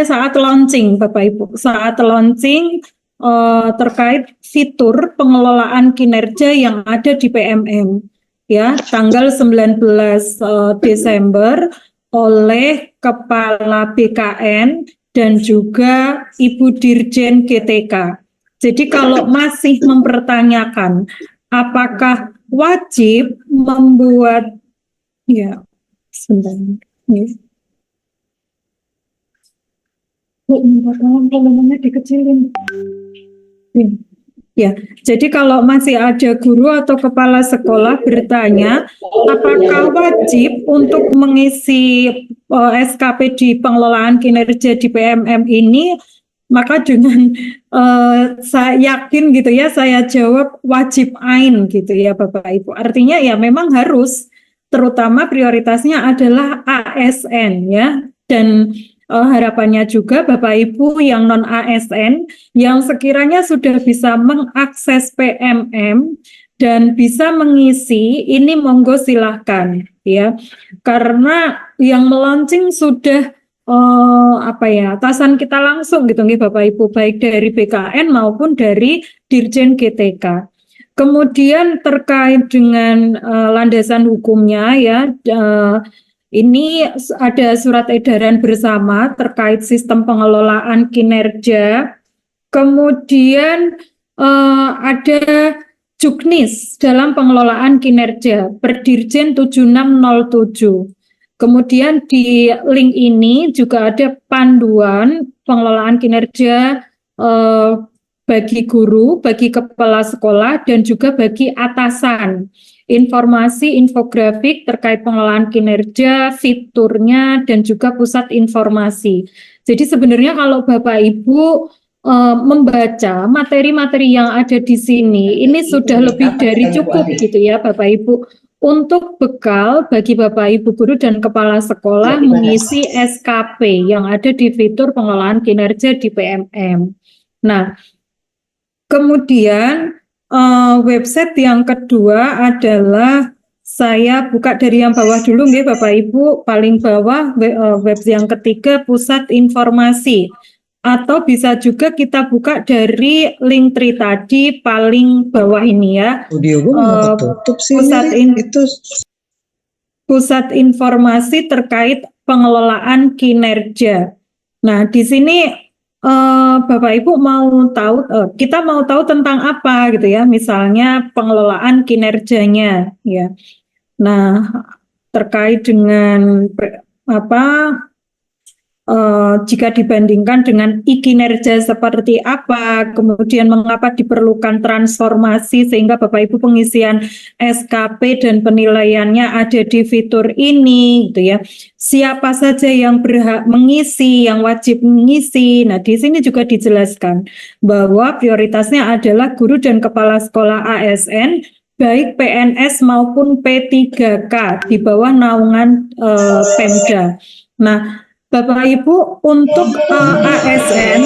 [SPEAKER 6] saat launching Bapak Ibu, saat launching terkait fitur pengelolaan kinerja yang ada di PMM ya, tanggal 19 Desember oleh Kepala BKN dan juga Ibu Dirjen GTK. Jadi kalau masih mempertanyakan apakah wajib membuat ya sebentar nih. Tolong volumenya dikecilin. Ya, jadi kalau masih ada guru atau kepala sekolah bertanya, apakah wajib untuk mengisi SKP di pengelolaan kinerja di PMM ini, maka dengan saya yakin gitu ya, saya jawab wajib ain gitu ya Bapak Ibu. Artinya ya memang harus, terutama prioritasnya adalah ASN ya, dan harapannya juga Bapak Ibu yang non ASN yang sekiranya sudah bisa mengakses PMM dan bisa mengisi, ini monggo silahkan ya. Karena yang melaunching sudah atasan kita langsung gitu nggih Bapak Ibu, baik dari BKN maupun dari Dirjen GTK. Kemudian terkait dengan landasan hukumnya ya, ini ada surat edaran bersama terkait sistem pengelolaan kinerja. Kemudian ada Juknis dalam pengelolaan kinerja per Dirjen 7607. Kemudian di link ini juga ada panduan pengelolaan kinerja bagi guru, bagi kepala sekolah, dan juga bagi atasan. Informasi infografik terkait pengelolaan kinerja, fiturnya, dan juga pusat informasi. Jadi sebenarnya kalau Bapak Ibu membaca materi-materi yang ada di sini, ini sudah lebih dari cukup gitu ya Bapak Ibu, untuk bekal bagi Bapak Ibu guru dan kepala sekolah mengisi SKP yang ada di fitur pengelolaan kinerja di PMM. Nah, kemudian website yang kedua adalah, saya buka dari yang bawah dulu nggih Bapak Ibu, paling bawah web yang ketiga, Pusat Informasi. Atau bisa juga kita buka dari link Tri tadi paling bawah ini ya.
[SPEAKER 7] Audio gue nggak ketutup sih.
[SPEAKER 6] Pusat Informasi terkait pengelolaan kinerja. Nah, di sini Bapak Ibu mau tahu, kita mau tahu tentang apa gitu ya, misalnya pengelolaan kinerjanya ya. Nah, terkait dengan jika dibandingkan dengan kinerja seperti apa, kemudian mengapa diperlukan transformasi sehingga Bapak Ibu pengisian SKP dan penilaiannya ada di fitur ini gitu ya. Siapa saja yang berhak mengisi, yang wajib mengisi. Nah, di sini juga dijelaskan bahwa prioritasnya adalah guru dan kepala sekolah ASN baik PNS maupun P3K di bawah naungan Pemda. Nah, Bapak Ibu, untuk ASN,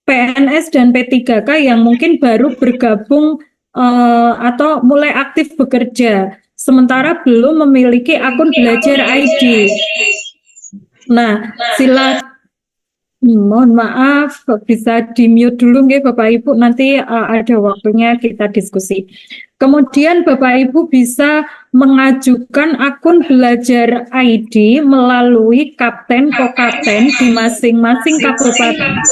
[SPEAKER 6] PNS dan P3K yang mungkin baru bergabung atau mulai aktif bekerja, sementara belum memiliki akun belajar ID. Nah, mohon maaf, bisa di-mute dulu nggih Bapak Ibu, nanti ada waktunya kita diskusi. Kemudian Bapak Ibu bisa mengajukan akun belajar ID melalui Kapten Kokapten di masing-masing kabupaten.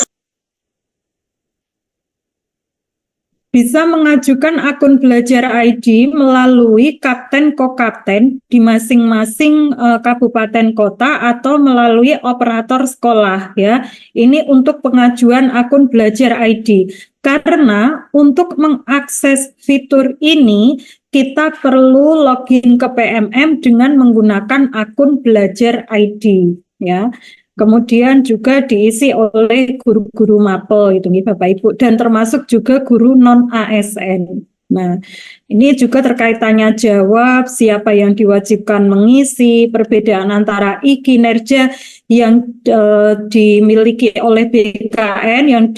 [SPEAKER 6] Bisa mengajukan akun belajar ID melalui Kapten Kokapten di masing-masing kabupaten kota atau melalui operator sekolah ya. Ini untuk pengajuan akun belajar ID. Karena untuk mengakses fitur ini kita perlu login ke PMM dengan menggunakan akun belajar ID ya. Kemudian juga diisi oleh guru-guru mapel itu nih Bapak Ibu, dan termasuk juga guru non ASN. Nah, ini juga terkait tanya jawab, siapa yang diwajibkan mengisi, perbedaan antara kinerja yang dimiliki oleh BKN yang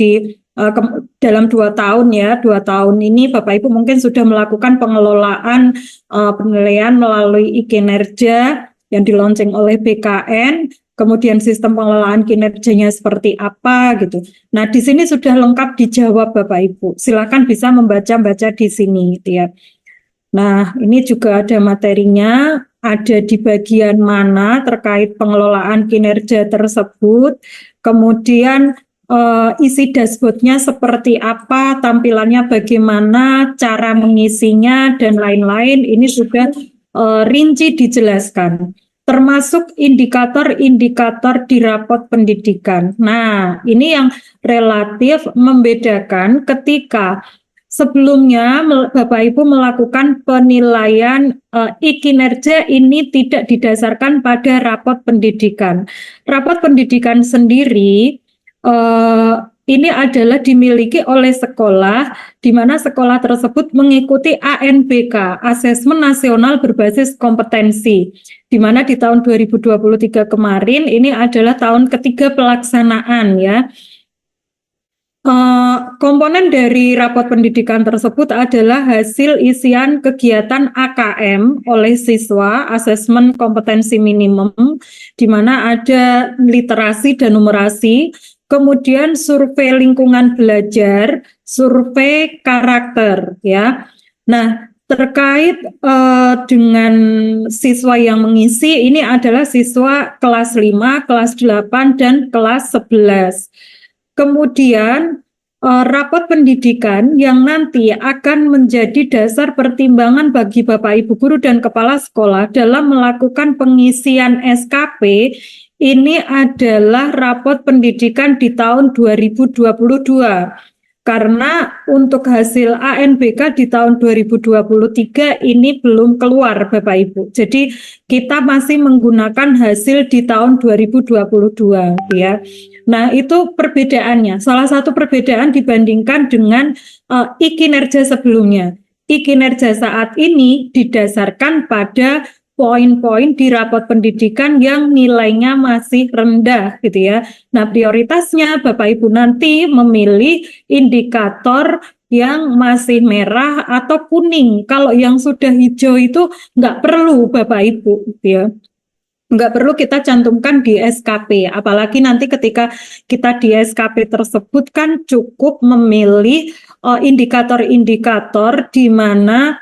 [SPEAKER 6] dalam 2 tahun ya, 2 tahun ini Bapak Ibu mungkin sudah melakukan pengelolaan penilaian melalui kinerja yang di-launching oleh BKN. Kemudian sistem pengelolaan kinerjanya seperti apa gitu. Nah, di sini sudah lengkap dijawab Bapak Ibu. Silakan bisa membaca-baca di sini gitu ya. Nah, ini juga ada materinya, ada di bagian mana terkait pengelolaan kinerja tersebut. Kemudian isi dashboardnya seperti apa, tampilannya bagaimana, cara mengisinya dan lain-lain. Ini sudah rinci dijelaskan. Termasuk indikator-indikator di rapot pendidikan. Nah, ini yang relatif membedakan ketika sebelumnya Bapak Ibu melakukan penilaian kinerja ini tidak didasarkan pada rapot pendidikan. Rapot pendidikan sendiri ini adalah dimiliki oleh sekolah, di mana sekolah tersebut mengikuti ANBK, Asesmen Nasional Berbasis Kompetensi, di mana di tahun 2023 kemarin ini adalah tahun ketiga pelaksanaan ya. Komponen dari rapot pendidikan tersebut adalah hasil isian kegiatan AKM oleh siswa, asesmen kompetensi minimum, di mana ada literasi dan numerasi, kemudian survei lingkungan belajar, survei karakter, ya. Nah, terkait dengan siswa yang mengisi, ini adalah siswa kelas 5, kelas 8, dan kelas 11. Kemudian, rapot pendidikan yang nanti akan menjadi dasar pertimbangan bagi Bapak Ibu Guru dan Kepala Sekolah dalam melakukan pengisian SKP, ini adalah rapot pendidikan di tahun 2022. Karena untuk hasil ANBK di tahun 2023 ini belum keluar Bapak Ibu. Jadi kita masih menggunakan hasil di tahun 2022 ya. Nah, itu perbedaannya. Salah satu perbedaan dibandingkan dengan I-kinerja sebelumnya. I-kinerja saat ini didasarkan pada poin-poin di rapot pendidikan yang nilainya masih rendah gitu ya. Nah, prioritasnya Bapak Ibu nanti memilih indikator yang masih merah atau kuning. Kalau yang sudah hijau itu nggak perlu Bapak Ibu gitu ya. Nggak perlu kita cantumkan di SKP, apalagi nanti ketika kita di SKP tersebut kan cukup memilih indikator-indikator di mana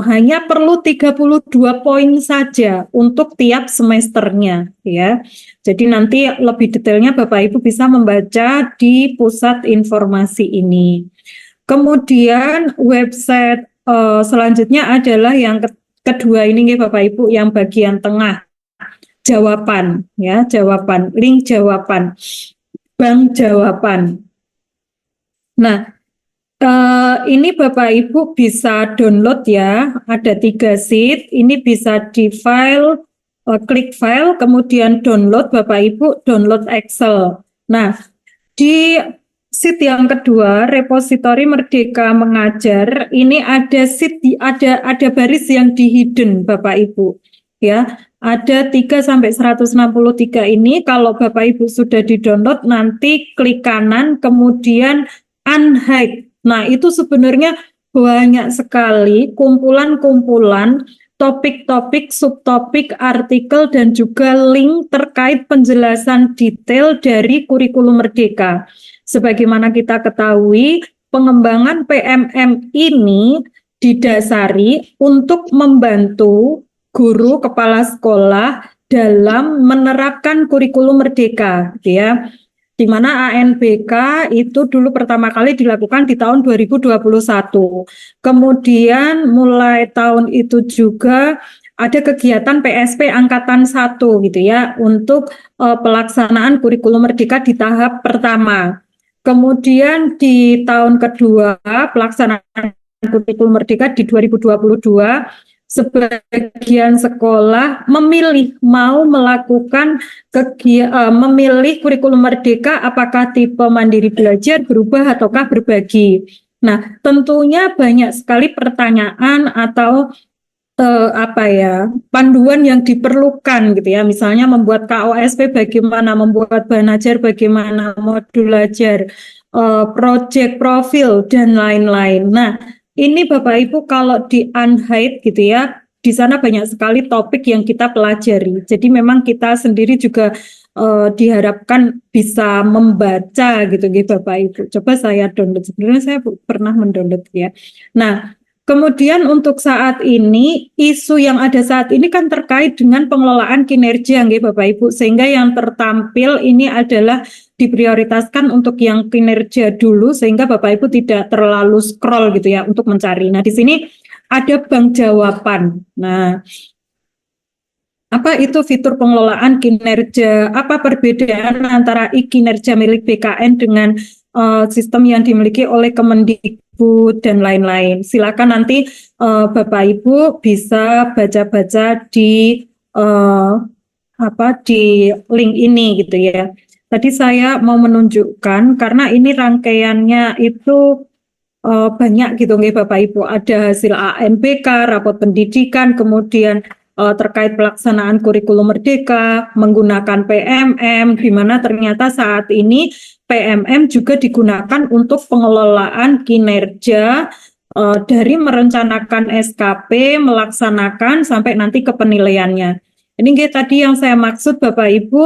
[SPEAKER 6] hanya perlu 32 poin saja untuk tiap semesternya ya. Jadi nanti lebih detailnya Bapak Ibu bisa membaca di pusat informasi ini. Kemudian website selanjutnya adalah yang kedua ini nih Bapak Ibu, yang bagian tengah. Jawaban ya, jawaban, link jawaban, bank jawaban. Nah, ini Bapak Ibu bisa download ya, ada 3 sheet, ini bisa di file, klik file, kemudian download Bapak Ibu, download Excel. Nah, di sheet yang kedua, repositori Merdeka Mengajar, ini ada sheet, ada baris yang di hidden Bapak Ibu. Ya, ada 3-163 ini, kalau Bapak Ibu sudah di-download, nanti klik kanan, kemudian unhide. Nah, itu sebenarnya banyak sekali kumpulan-kumpulan topik-topik, subtopik, artikel, dan juga link terkait penjelasan detail dari kurikulum Merdeka. Sebagaimana kita ketahui, pengembangan PMM ini didasari untuk membantu guru kepala sekolah dalam menerapkan kurikulum Merdeka, ya. Di mana ANBK itu dulu pertama kali dilakukan di tahun 2021. Kemudian mulai tahun itu juga ada kegiatan PSP Angkatan 1 gitu ya, untuk pelaksanaan kurikulum Merdeka di tahap pertama. Kemudian di tahun kedua pelaksanaan kurikulum Merdeka di 2022, sebagian sekolah memilih mau melakukan memilih kurikulum Merdeka apakah tipe mandiri belajar, berubah, ataukah berbagi. Nah, tentunya banyak sekali pertanyaan atau panduan yang diperlukan gitu ya. Misalnya membuat KOSP bagaimana, membuat bahan ajar bagaimana, modul ajar, project profil, dan lain-lain. Nah, ini Bapak Ibu kalau di unhide gitu ya, di sana banyak sekali topik yang kita pelajari. Jadi memang kita sendiri juga diharapkan bisa membaca gitu Bapak Ibu. Coba saya download, sebenarnya saya pernah mendownload ya. Nah, kemudian untuk saat ini, isu yang ada saat ini kan terkait dengan pengelolaan kinerja Bapak Ibu, sehingga yang tertampil ini adalah diprioritaskan untuk yang kinerja dulu, sehingga Bapak Ibu tidak terlalu scroll gitu ya untuk mencari. Nah, di sini ada bank jawaban. Nah, apa itu fitur pengelolaan kinerja? Apa perbedaan antara kinerja milik BKN dengan sistem yang dimiliki oleh Kemendikbud dan lain-lain? Silakan nanti Bapak Ibu bisa baca-baca di di link ini gitu ya. Tadi saya mau menunjukkan karena ini rangkaiannya itu banyak gitu Bapak Ibu. Ada hasil ANBK, rapot pendidikan, kemudian terkait pelaksanaan kurikulum merdeka, menggunakan PMM, di mana ternyata saat ini PMM juga digunakan untuk pengelolaan kinerja dari merencanakan SKP, melaksanakan sampai nanti ke penilaiannya. Ini tadi yang saya maksud Bapak Ibu,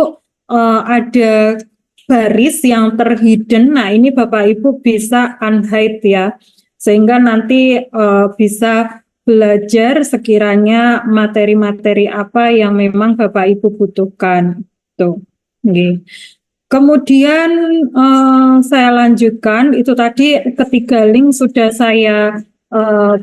[SPEAKER 6] ada baris yang terhidden. Nah, ini Bapak Ibu bisa unhide ya, sehingga nanti bisa belajar sekiranya materi-materi apa yang memang Bapak Ibu butuhkan. Tuh. Okay. Kemudian saya lanjutkan, itu tadi ketiga link sudah saya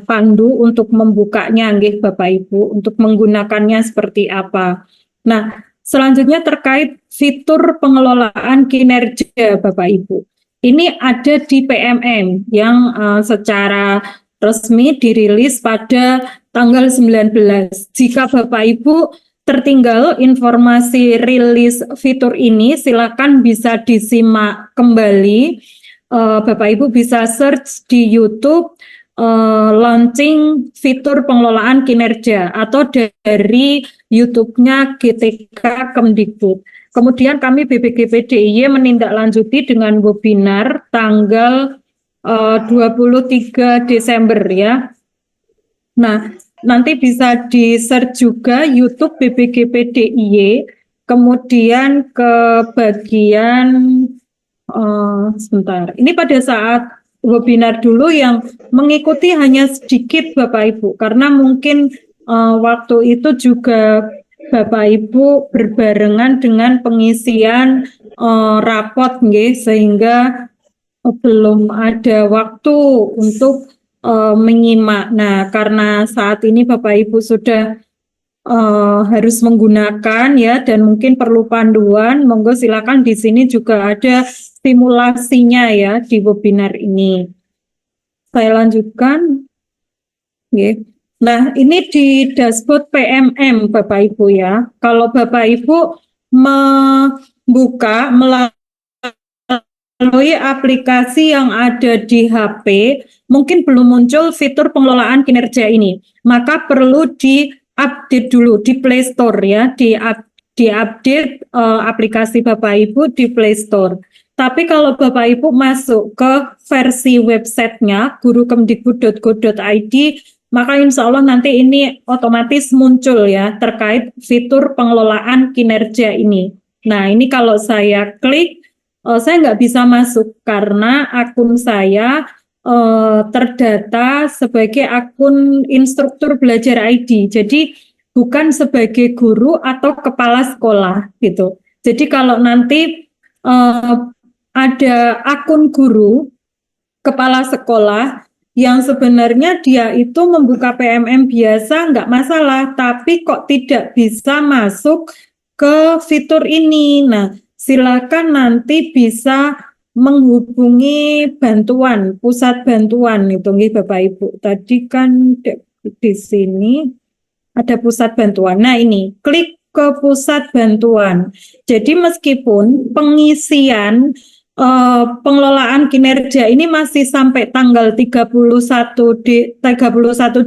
[SPEAKER 6] pandu untuk membukanya, nggih Bapak Ibu, untuk menggunakannya seperti apa. Nah, selanjutnya terkait fitur pengelolaan kinerja Bapak Ibu. Ini ada di PMM yang secara resmi dirilis pada tanggal 19. Jika Bapak Ibu tertinggal informasi rilis fitur ini, silakan bisa disimak kembali. Bapak Ibu bisa search di YouTube launching fitur pengelolaan kinerja atau dari YouTube-nya GTK Kemdikbud. Kemudian kami BPGP DIY menindaklanjuti dengan webinar tanggal 23 Desember ya. Nah, nanti bisa di-search juga YouTube BPGP DIY, kemudian ke bagian sebentar. Ini pada saat webinar dulu yang mengikuti hanya sedikit Bapak Ibu, karena mungkin waktu itu juga Bapak Ibu berbarengan dengan pengisian rapot nggih, sehingga belum ada waktu untuk menyimak. Nah, karena saat ini Bapak Ibu sudah harus menggunakan ya, dan mungkin perlu panduan, monggo silakan di sini juga ada simulasinya ya di webinar ini. Saya lanjutkan. Okay. Nah, ini di dashboard PMM Bapak Ibu ya. Kalau Bapak Ibu membuka melalui aplikasi yang ada di HP, mungkin belum muncul fitur pengelolaan kinerja ini. Maka perlu di-update dulu di Play Store ya, di-update aplikasi Bapak Ibu di Play Store. Tapi kalau Bapak Ibu masuk ke versi websitenya gurukemdikbud.go.id, maka insya Allah nanti ini otomatis muncul ya terkait fitur pengelolaan kinerja ini. Nah, ini kalau saya klik, saya nggak bisa masuk karena akun saya terdata sebagai akun instruktur belajar ID. Jadi bukan sebagai guru atau kepala sekolah gitu. Jadi kalau nanti ada akun guru, kepala sekolah, yang sebenarnya dia itu membuka PMM biasa nggak masalah, tapi kok tidak bisa masuk ke fitur ini. Nah, silakan nanti bisa menghubungi bantuan, pusat bantuan itu nih Bapak Ibu. Tadi kan di sini ada pusat bantuan. Nah, ini klik ke pusat bantuan. Jadi meskipun pengisian pengelolaan kinerja ini masih sampai tanggal 31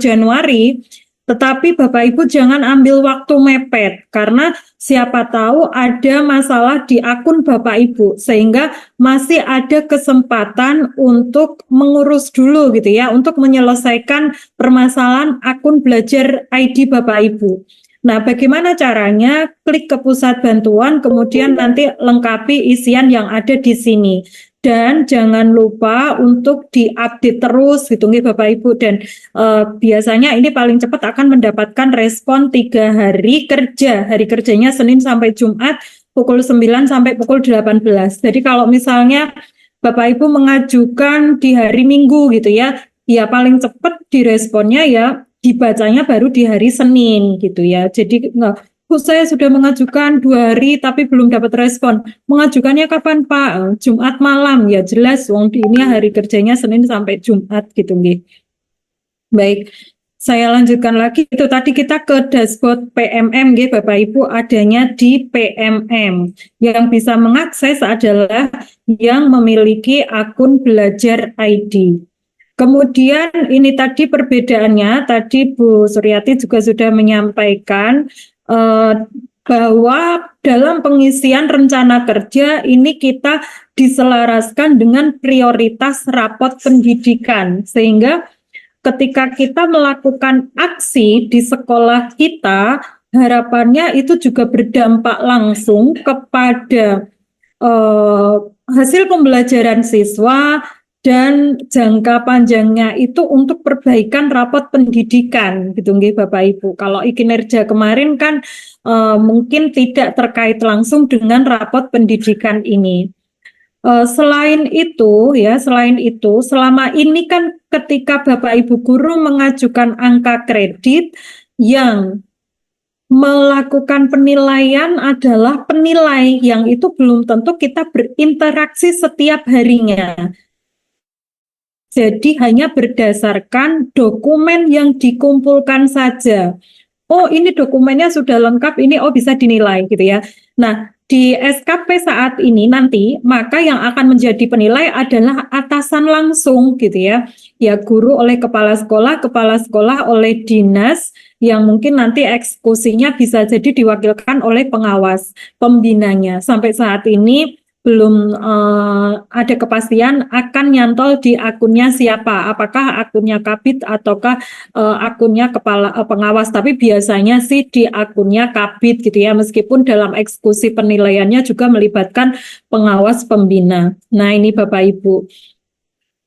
[SPEAKER 6] Januari, tetapi Bapak Ibu jangan ambil waktu mepet, karena siapa tahu ada masalah di akun Bapak Ibu, sehingga masih ada kesempatan untuk mengurus dulu gitu ya, untuk menyelesaikan permasalahan akun belajar ID Bapak Ibu. Nah, bagaimana caranya? Klik ke pusat bantuan, kemudian nanti lengkapi isian yang ada di sini. Dan jangan lupa untuk diupdate terus gitu nih Bapak Ibu. Dan biasanya ini paling cepat akan mendapatkan respon 3 hari kerja. Hari kerjanya Senin sampai Jumat pukul 9 sampai pukul 18. Jadi kalau misalnya Bapak Ibu mengajukan di hari Minggu gitu ya, ya paling cepat diresponnya ya dibacanya baru di hari Senin gitu ya. Jadi saya sudah mengajukan 2 hari tapi belum dapat respon. Mengajukannya kapan Pak? Jumat malam ya, jelas wong ini hari kerjanya Senin sampai Jumat gitu nggih. Baik, saya lanjutkan lagi. Itu tadi kita ke dashboard PMM nggih Bapak Ibu, adanya di PMM. Yang bisa mengakses adalah yang memiliki akun belajar ID. Kemudian ini tadi perbedaannya, tadi Bu Suryati juga sudah menyampaikan bahwa dalam pengisian rencana kerja ini kita diselaraskan dengan prioritas rapot pendidikan, sehingga ketika kita melakukan aksi di sekolah kita, harapannya itu juga berdampak langsung kepada hasil pembelajaran siswa dan jangka panjangnya itu untuk perbaikan rapot pendidikan gitu nggih Bapak Ibu. Kalau kinerja kemarin kan mungkin tidak terkait langsung dengan rapot pendidikan ini. Selain itu, selama ini kan ketika Bapak Ibu guru mengajukan angka kredit, yang melakukan penilaian adalah penilai yang itu belum tentu kita berinteraksi setiap harinya. Jadi hanya berdasarkan dokumen yang dikumpulkan saja. Oh, ini dokumennya sudah lengkap, ini bisa dinilai gitu ya. Nah, di SKP saat ini nanti, maka yang akan menjadi penilai adalah atasan langsung gitu ya. Ya, guru oleh kepala sekolah oleh dinas, yang mungkin nanti eksekusinya bisa jadi diwakilkan oleh pengawas pembinanya. Sampai saat ini belum ada kepastian akan nyantol di akunnya siapa, apakah akunnya Kabid ataukah akunnya kepala pengawas, tapi biasanya sih di akunnya Kabid gitu ya, meskipun dalam eksekusi penilaiannya juga melibatkan pengawas pembina. Nah ini Bapak Ibu.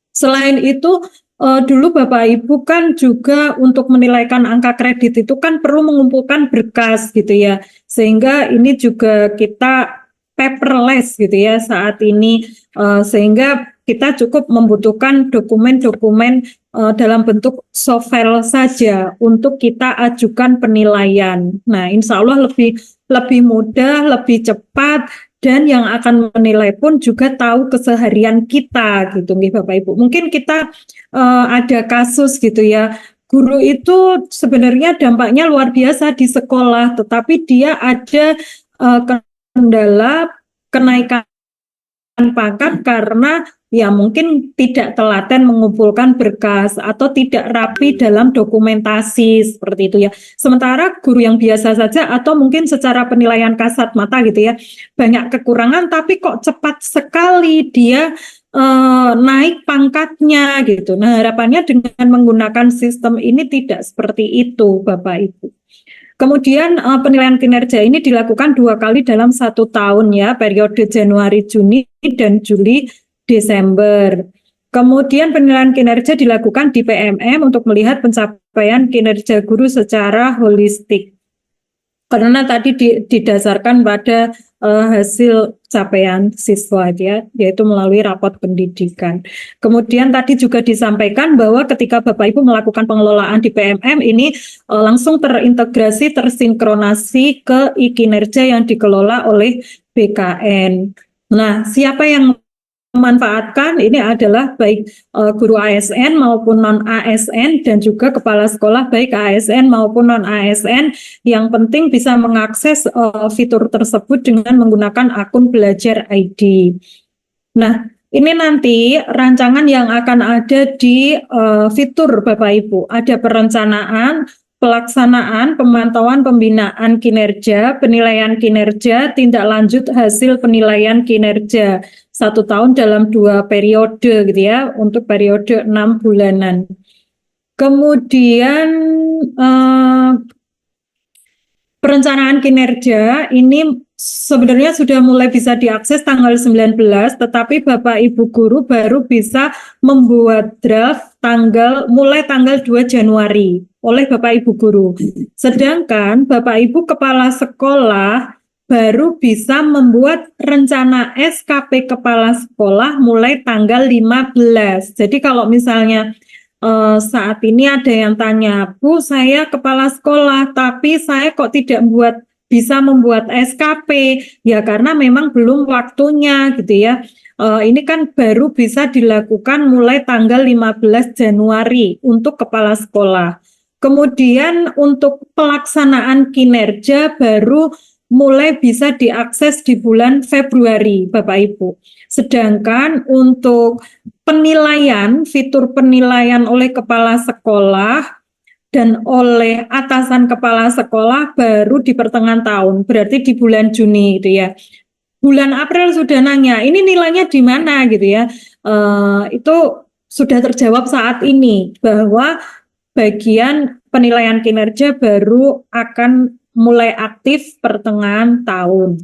[SPEAKER 6] Selain itu dulu Bapak Ibu kan juga untuk menilaikan angka kredit itu kan perlu mengumpulkan berkas gitu ya, sehingga ini juga kita paperless gitu ya saat ini, sehingga kita cukup membutuhkan dokumen-dokumen dalam bentuk soft file saja untuk kita ajukan penilaian. Nah, insya Allah lebih mudah, lebih cepat, dan yang akan menilai pun juga tahu keseharian kita gitu nih Bapak Ibu. Mungkin kita ada kasus gitu ya, guru itu sebenarnya dampaknya luar biasa di sekolah, tetapi dia ada kendala kenaikan pangkat karena ya mungkin tidak telaten mengumpulkan berkas atau tidak rapi dalam dokumentasi seperti itu ya. Sementara guru yang biasa saja atau mungkin secara penilaian kasat mata gitu ya, banyak kekurangan tapi kok cepat sekali dia naik pangkatnya gitu. Nah, harapannya dengan menggunakan sistem ini tidak seperti itu Bapak Ibu. Kemudian penilaian kinerja ini dilakukan 2 kali dalam 1 tahun ya, periode Januari-Juni dan Juli-Desember. Kemudian penilaian kinerja dilakukan di PMM untuk melihat pencapaian kinerja guru secara holistik. Karena tadi didasarkan pada hasil capaian siswa ya, yaitu melalui rapot pendidikan. Kemudian tadi juga disampaikan bahwa ketika Bapak Ibu melakukan pengelolaan di PMM ini langsung terintegrasi, tersinkronasi ke kinerja yang dikelola oleh BKN. Nah, siapa yang memanfaatkan ini adalah baik guru ASN maupun non-ASN dan juga kepala sekolah baik ASN maupun non-ASN, yang penting bisa mengakses fitur tersebut dengan menggunakan akun Belajar ID. Nah, ini nanti rancangan yang akan ada di fitur Bapak Ibu, ada perencanaan, pelaksanaan, pemantauan pembinaan kinerja, penilaian kinerja, tindak lanjut hasil penilaian kinerja 1 tahun dalam 2 periode gitu ya, untuk periode 6 bulanan. Kemudian perencanaan kinerja ini sebenarnya sudah mulai bisa diakses tanggal 19, tetapi Bapak Ibu guru baru bisa membuat draft mulai tanggal 2 Januari oleh Bapak Ibu guru. Sedangkan Bapak Ibu kepala sekolah baru bisa membuat rencana SKP kepala sekolah mulai tanggal 15. Jadi kalau misalnya saat ini ada yang tanya, Bu, saya kepala sekolah, tapi saya kok tidak bisa membuat SKP, ya karena memang belum waktunya gitu ya. Ini kan baru bisa dilakukan mulai tanggal 15 Januari untuk kepala sekolah. Kemudian untuk pelaksanaan kinerja baru mulai bisa diakses di bulan Februari, Bapak Ibu. Sedangkan untuk penilaian, fitur penilaian oleh kepala sekolah dan oleh atasan kepala sekolah baru di pertengahan tahun, berarti di bulan Juni gitu ya. Bulan April sudah nanya, ini nilainya di mana gitu ya. Itu sudah terjawab saat ini bahwa bagian penilaian kinerja baru akan mulai aktif pertengahan tahun.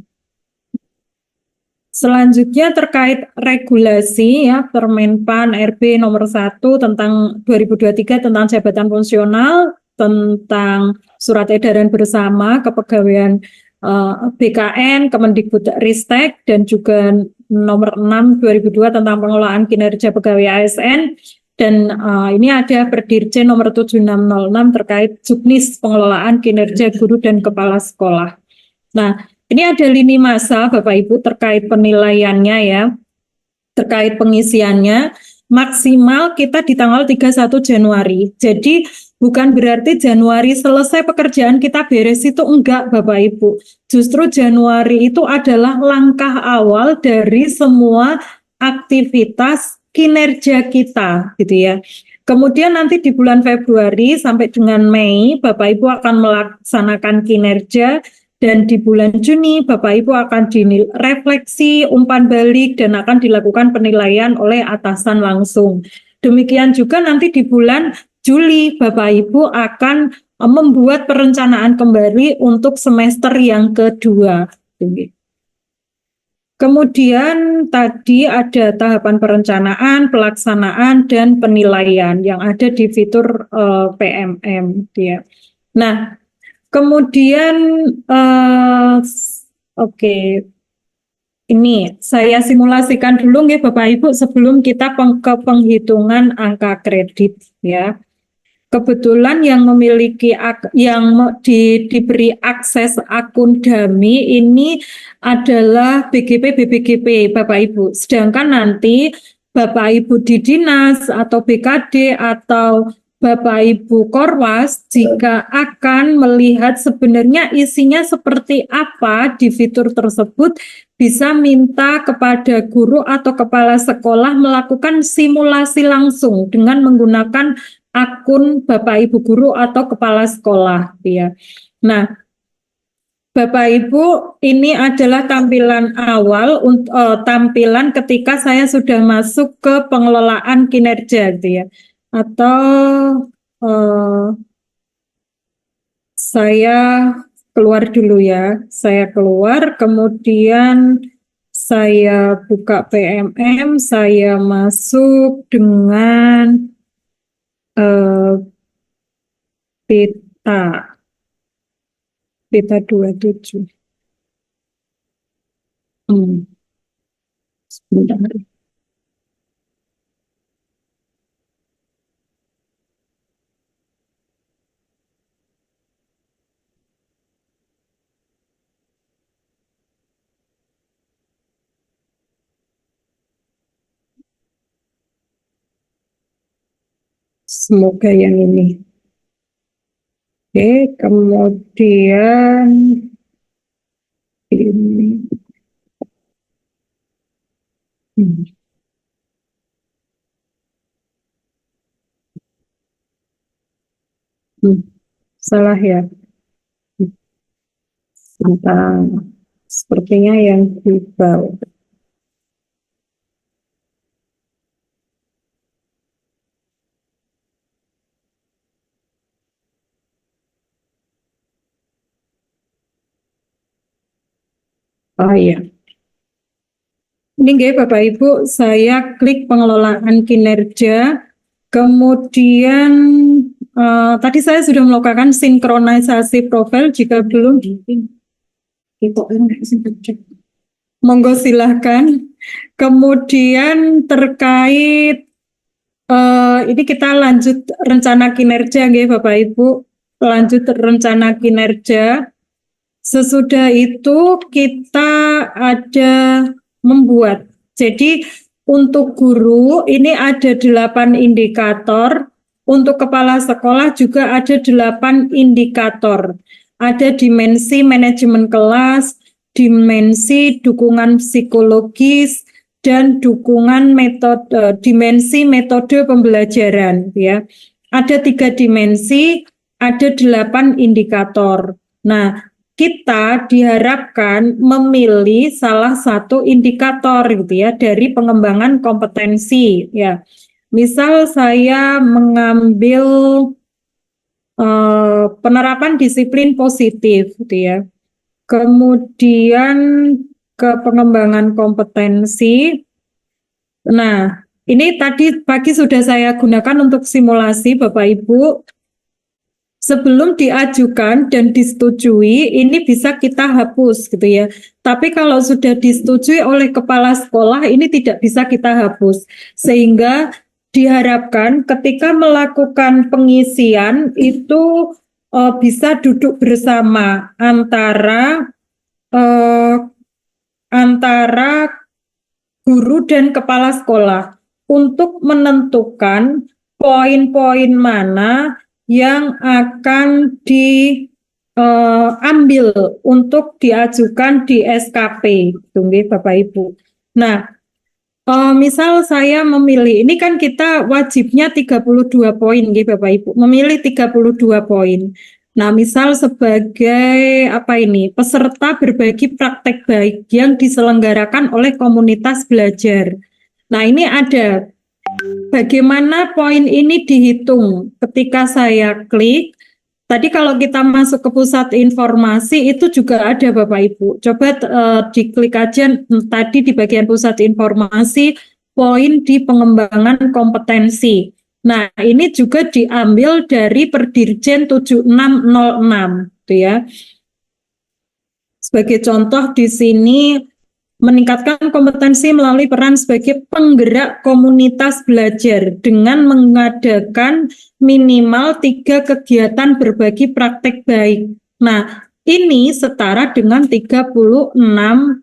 [SPEAKER 6] Selanjutnya terkait regulasi ya, Permenpan RB nomor 1 tentang 2023 tentang jabatan fungsional, tentang surat edaran bersama kepegawaian BKN, Kemendikbudristek, dan juga nomor 6 2002 tentang pengelolaan kinerja pegawai ASN. Dan ini ada Perdirjen nomor 7606 terkait juknis pengelolaan kinerja guru dan kepala sekolah. Nah, ini ada lini masa Bapak Ibu terkait penilaiannya ya, terkait pengisiannya. Maksimal kita di tanggal 31 Januari. Jadi bukan berarti Januari selesai pekerjaan kita beres, itu enggak Bapak Ibu. Justru Januari itu adalah langkah awal dari semua aktivitas kinerja kita gitu ya. Kemudian nanti di bulan Februari sampai dengan Mei Bapak Ibu akan melaksanakan kinerja, dan di bulan Juni Bapak Ibu akan direfleksi, umpan balik, dan akan dilakukan penilaian oleh atasan langsung. Demikian juga nanti di bulan Juli Bapak Ibu akan membuat perencanaan kembali untuk semester yang kedua. Kemudian tadi ada tahapan perencanaan, pelaksanaan, dan penilaian yang ada di fitur PMM. Ya. Nah, kemudian ini saya simulasikan dulu ya Bapak Ibu sebelum kita ke penghitungan angka kredit ya. Kebetulan yang memiliki diberi akses akun dummy ini adalah BGP BPGP Bapak Ibu. Sedangkan nanti Bapak Ibu di dinas atau BKD atau Bapak Ibu Korwas jika akan melihat sebenarnya isinya seperti apa di fitur tersebut, bisa minta kepada guru atau kepala sekolah melakukan simulasi langsung dengan menggunakan akun Bapak Ibu guru atau kepala sekolah ya. Nah, Bapak Ibu, ini adalah tampilan awal tampilan ketika saya sudah masuk ke pengelolaan kinerja gitu ya. Atau saya keluar dulu ya. Saya keluar, kemudian saya buka PMM, saya masuk dengan peta 27. Sebentar. Semoga yang ini. Oke, kemudian ini. Salah ya. Sepertinya yang di bawah. Oh iya. Ini nggih Bapak Ibu, saya klik pengelolaan kinerja, kemudian tadi saya sudah melakukan sinkronisasi profil. Jika belum, monggo silahkan. Kemudian terkait ini kita lanjut rencana kinerja nggih Bapak Ibu, lanjut rencana kinerja. Sesudah itu kita ada membuat. Jadi untuk guru ini ada 8 indikator, untuk kepala sekolah juga ada 8 indikator. ada dimensi manajemen kelas, dimensi dukungan psikologis, dan dukungan dimensi metode pembelajaran, ya. Ada 3 dimensi, ada 8 indikator. Nah, kita diharapkan memilih salah satu indikator gitu ya dari pengembangan kompetensi, ya. Misal saya mengambil penerapan disiplin positif gitu ya. Kemudian ke pengembangan kompetensi. Nah, ini tadi pagi sudah saya gunakan untuk simulasi Bapak Ibu. Sebelum diajukan dan disetujui, ini bisa kita hapus gitu ya. Tapi kalau sudah disetujui oleh kepala sekolah, ini tidak bisa kita hapus. Sehingga diharapkan ketika melakukan pengisian itu bisa duduk bersama antara guru dan kepala sekolah untuk menentukan poin-poin mana yang akan diambil untuk diajukan di SKP, tunggu Bapak Ibu. Nah, misal saya memilih, ini kan kita wajibnya 32 poin, gitu Bapak Ibu, memilih 32 poin. Nah, misal sebagai peserta berbagi praktek baik yang diselenggarakan oleh komunitas belajar. Nah, ini ada bagaimana poin ini dihitung ketika saya klik. Tadi kalau kita masuk ke pusat informasi itu juga ada Bapak Ibu. Coba diklik aja tadi di bagian pusat informasi poin di pengembangan kompetensi. Nah, ini juga diambil dari Perdirjen 7606 gitu ya. Sebagai contoh di sini meningkatkan kompetensi melalui peran sebagai penggerak komunitas belajar dengan mengadakan minimal 3 kegiatan berbagi praktek baik. Nah, ini setara dengan 36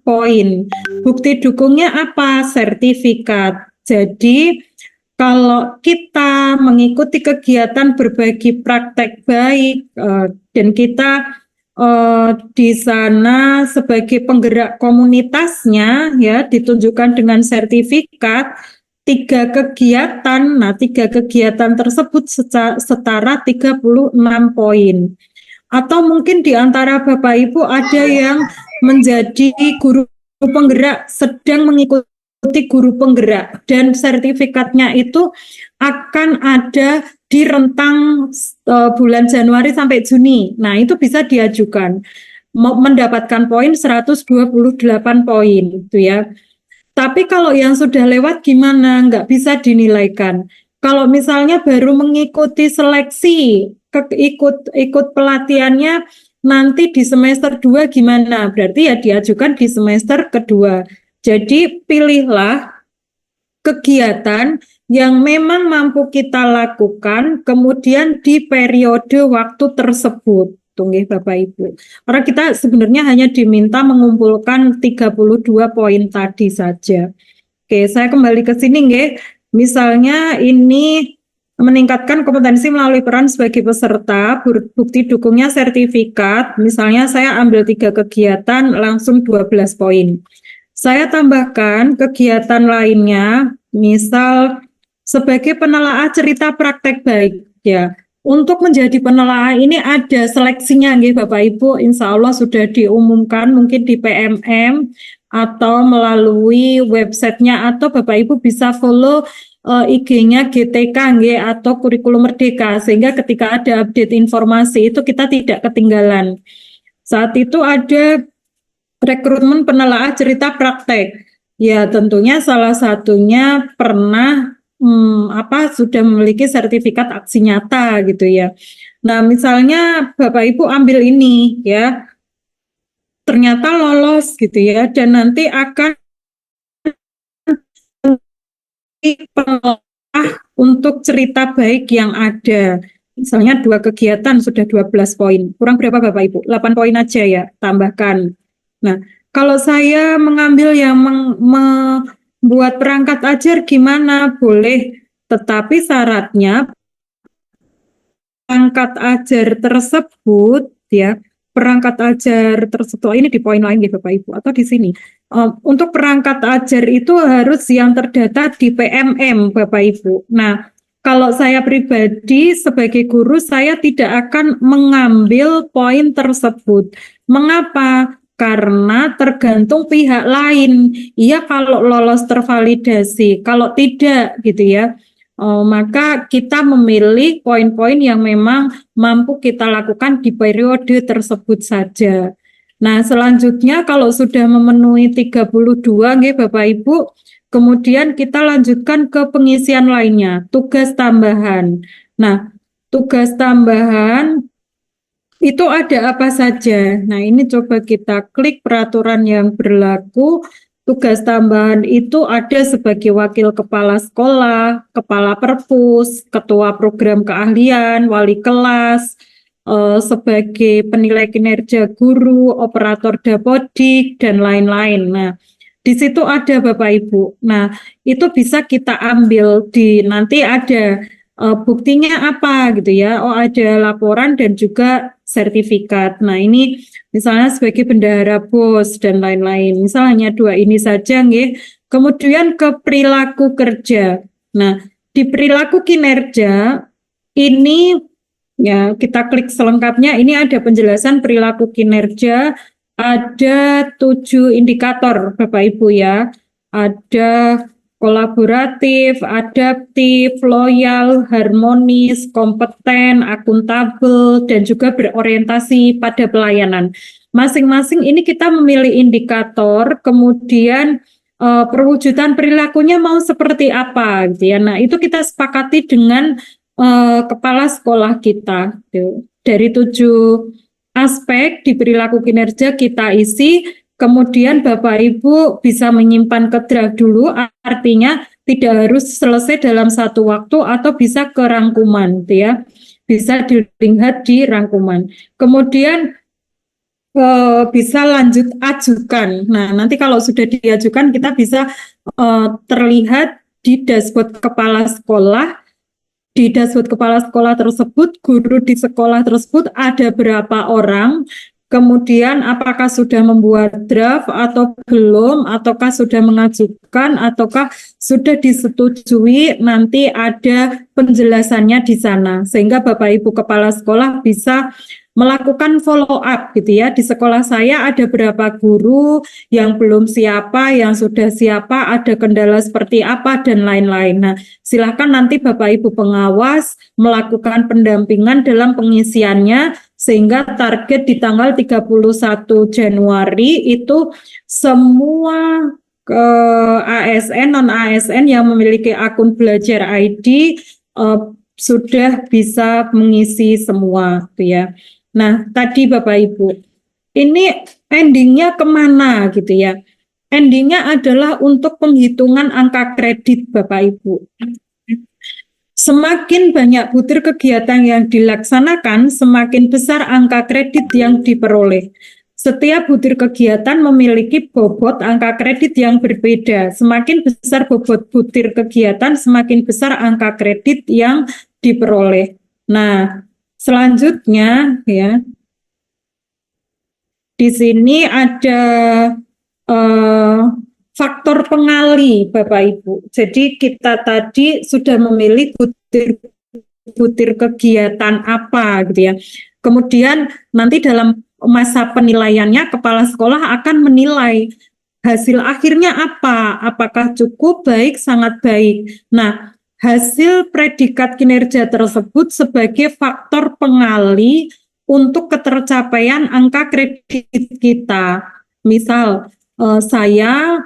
[SPEAKER 6] poin. Bukti dukungnya apa? Sertifikat. Jadi, kalau kita mengikuti kegiatan berbagi praktek baik dan kita di sana sebagai penggerak komunitasnya ya ditunjukkan dengan sertifikat 3 kegiatan. Nah, 3 kegiatan tersebut setara 36 poin. Atau mungkin di antara Bapak Ibu ada yang menjadi guru penggerak, sedang mengikuti guru penggerak, dan sertifikatnya itu akan ada di rentang bulan Januari sampai Juni. Nah, itu bisa diajukan mendapatkan poin 128 poin gitu ya. Tapi kalau yang sudah lewat gimana? Nggak bisa dinilaikan. Kalau misalnya baru mengikuti seleksi, ikut pelatihannya nanti di semester 2 gimana? Berarti ya diajukan di semester kedua. Jadi pilihlah kegiatan yang memang mampu kita lakukan kemudian di periode waktu tersebut. Tunggu Bapak Ibu. Karena kita sebenarnya hanya diminta mengumpulkan 32 poin tadi saja. Oke, saya kembali ke sini nggih. Misalnya ini meningkatkan kompetensi melalui peran sebagai peserta, bukti dukungnya sertifikat. Misalnya saya ambil 3 kegiatan langsung 12 poin. Saya tambahkan kegiatan lainnya, misal sebagai penelaah cerita praktek baik ya. Untuk menjadi penelaah ini ada seleksinya nggih Bapak Ibu, insya Allah sudah diumumkan mungkin di PMM atau melalui websitenya, atau Bapak Ibu bisa follow IG-nya GTK nggih atau Kurikulum Merdeka, sehingga ketika ada update informasi itu kita tidak ketinggalan. Saat itu ada rekrutmen penelaah cerita praktek. Ya, tentunya salah satunya pernah sudah memiliki sertifikat aksi nyata gitu ya. Nah, misalnya Bapak Ibu ambil ini ya, ternyata lolos gitu ya, dan nanti akan penelaah untuk cerita baik yang ada. Misalnya 2 kegiatan sudah 12 poin. Kurang berapa Bapak Ibu? 8 poin aja ya, tambahkan. Nah, kalau saya mengambil yang membuat perangkat ajar gimana? Boleh, tetapi syaratnya perangkat ajar tersebut ya perangkat ajar tersebut, ini di poin lain gitu Bapak Ibu, atau di sini. Untuk perangkat ajar itu harus yang terdata di PMM Bapak Ibu. Nah, kalau saya pribadi sebagai guru, saya tidak akan mengambil poin tersebut. Mengapa? Karena tergantung pihak lain. Iya kalau lolos tervalidasi, kalau tidak gitu ya. Maka kita memilih poin-poin yang memang mampu kita lakukan di periode tersebut saja. Nah, selanjutnya kalau sudah memenuhi 32 nggih Bapak Ibu, kemudian kita lanjutkan ke pengisian lainnya, tugas tambahan. Nah, tugas tambahan itu ada apa saja? Nah, ini coba kita klik peraturan yang berlaku. Tugas tambahan itu ada sebagai wakil kepala sekolah, kepala perpus, ketua program keahlian, wali kelas, sebagai penilai kinerja guru, operator dapodik, dan lain-lain. Nah, di situ ada Bapak Ibu. Nah, itu bisa kita ambil di nanti ada buktinya apa gitu ya. Oh, ada laporan dan juga sertifikat. Nah, ini misalnya sebagai bendahara BOS dan lain-lain. Misalnya 2 ini saja nggih. Kemudian ke perilaku kerja. Nah, di perilaku kinerja ini ya kita klik selengkapnya. Ini ada penjelasan perilaku kinerja. Ada 7 indikator Bapak Ibu ya. Ada kolaboratif, adaptif, loyal, harmonis, kompeten, akuntabel, dan juga berorientasi pada pelayanan. Masing-masing ini kita memilih indikator, kemudian perwujudan perilakunya mau seperti apa gitu ya. Nah, itu kita sepakati dengan kepala sekolah kita gitu. Dari 7 aspek di perilaku kinerja kita isi, kemudian Bapak Ibu bisa menyimpan ke draft dulu, artinya tidak harus selesai dalam satu waktu atau bisa ke rangkuman, gitu ya. Bisa dilihat di rangkuman. Kemudian bisa lanjut ajukan. Nah, nanti kalau sudah diajukan kita bisa terlihat di dashboard kepala sekolah. Di dashboard kepala sekolah tersebut, guru di sekolah tersebut ada berapa orang, kemudian apakah sudah membuat draft atau belum, ataukah sudah mengajukan, ataukah sudah disetujui, nanti ada penjelasannya di sana. Sehingga Bapak Ibu Kepala Sekolah bisa melakukan follow up gitu ya. Di sekolah saya ada berapa guru yang belum siapa, yang sudah siapa, ada kendala seperti apa dan lain-lain. Nah, silakan nanti Bapak Ibu pengawas melakukan pendampingan dalam pengisiannya sehingga target di tanggal 31 Januari itu semua ASN, non-ASN yang memiliki akun Belajar ID sudah bisa mengisi semua gitu ya. Nah, tadi Bapak Ibu, ini endingnya kemana gitu ya? Endingnya adalah untuk penghitungan angka kredit Bapak Ibu. Semakin banyak butir kegiatan yang dilaksanakan, semakin besar angka kredit yang diperoleh. Setiap butir kegiatan memiliki bobot angka kredit yang berbeda. Semakin besar bobot butir kegiatan, semakin besar angka kredit yang diperoleh. Nah, selanjutnya ya, di sini ada faktor pengali Bapak Ibu. Jadi kita tadi sudah memilih butir kegiatan apa gitu ya. Kemudian nanti dalam masa penilaiannya kepala sekolah akan menilai hasil akhirnya apa, apakah cukup, baik, sangat baik. Nah, hasil predikat kinerja tersebut sebagai faktor pengali untuk ketercapaian angka kredit kita. Misal, saya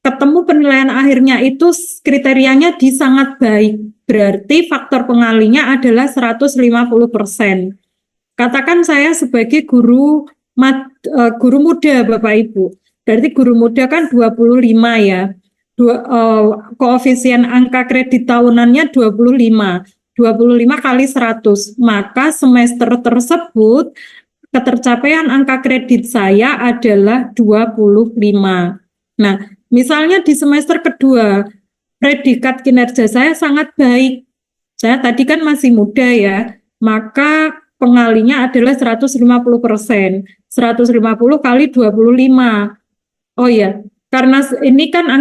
[SPEAKER 6] ketemu penilaian akhirnya itu kriterianya di sangat baik, berarti faktor pengalinya adalah 150%. Katakan saya sebagai guru muda Bapak Ibu, berarti guru muda kan 25 ya. Koefisien angka kredit tahunannya 25 kali 100, maka semester tersebut ketercapaian angka kredit saya adalah 25. Nah, misalnya di semester kedua predikat kinerja saya sangat baik, saya tadi kan masih muda ya, maka pengalinya adalah 150%. 150 kali 25. Oh ya, karena ini kan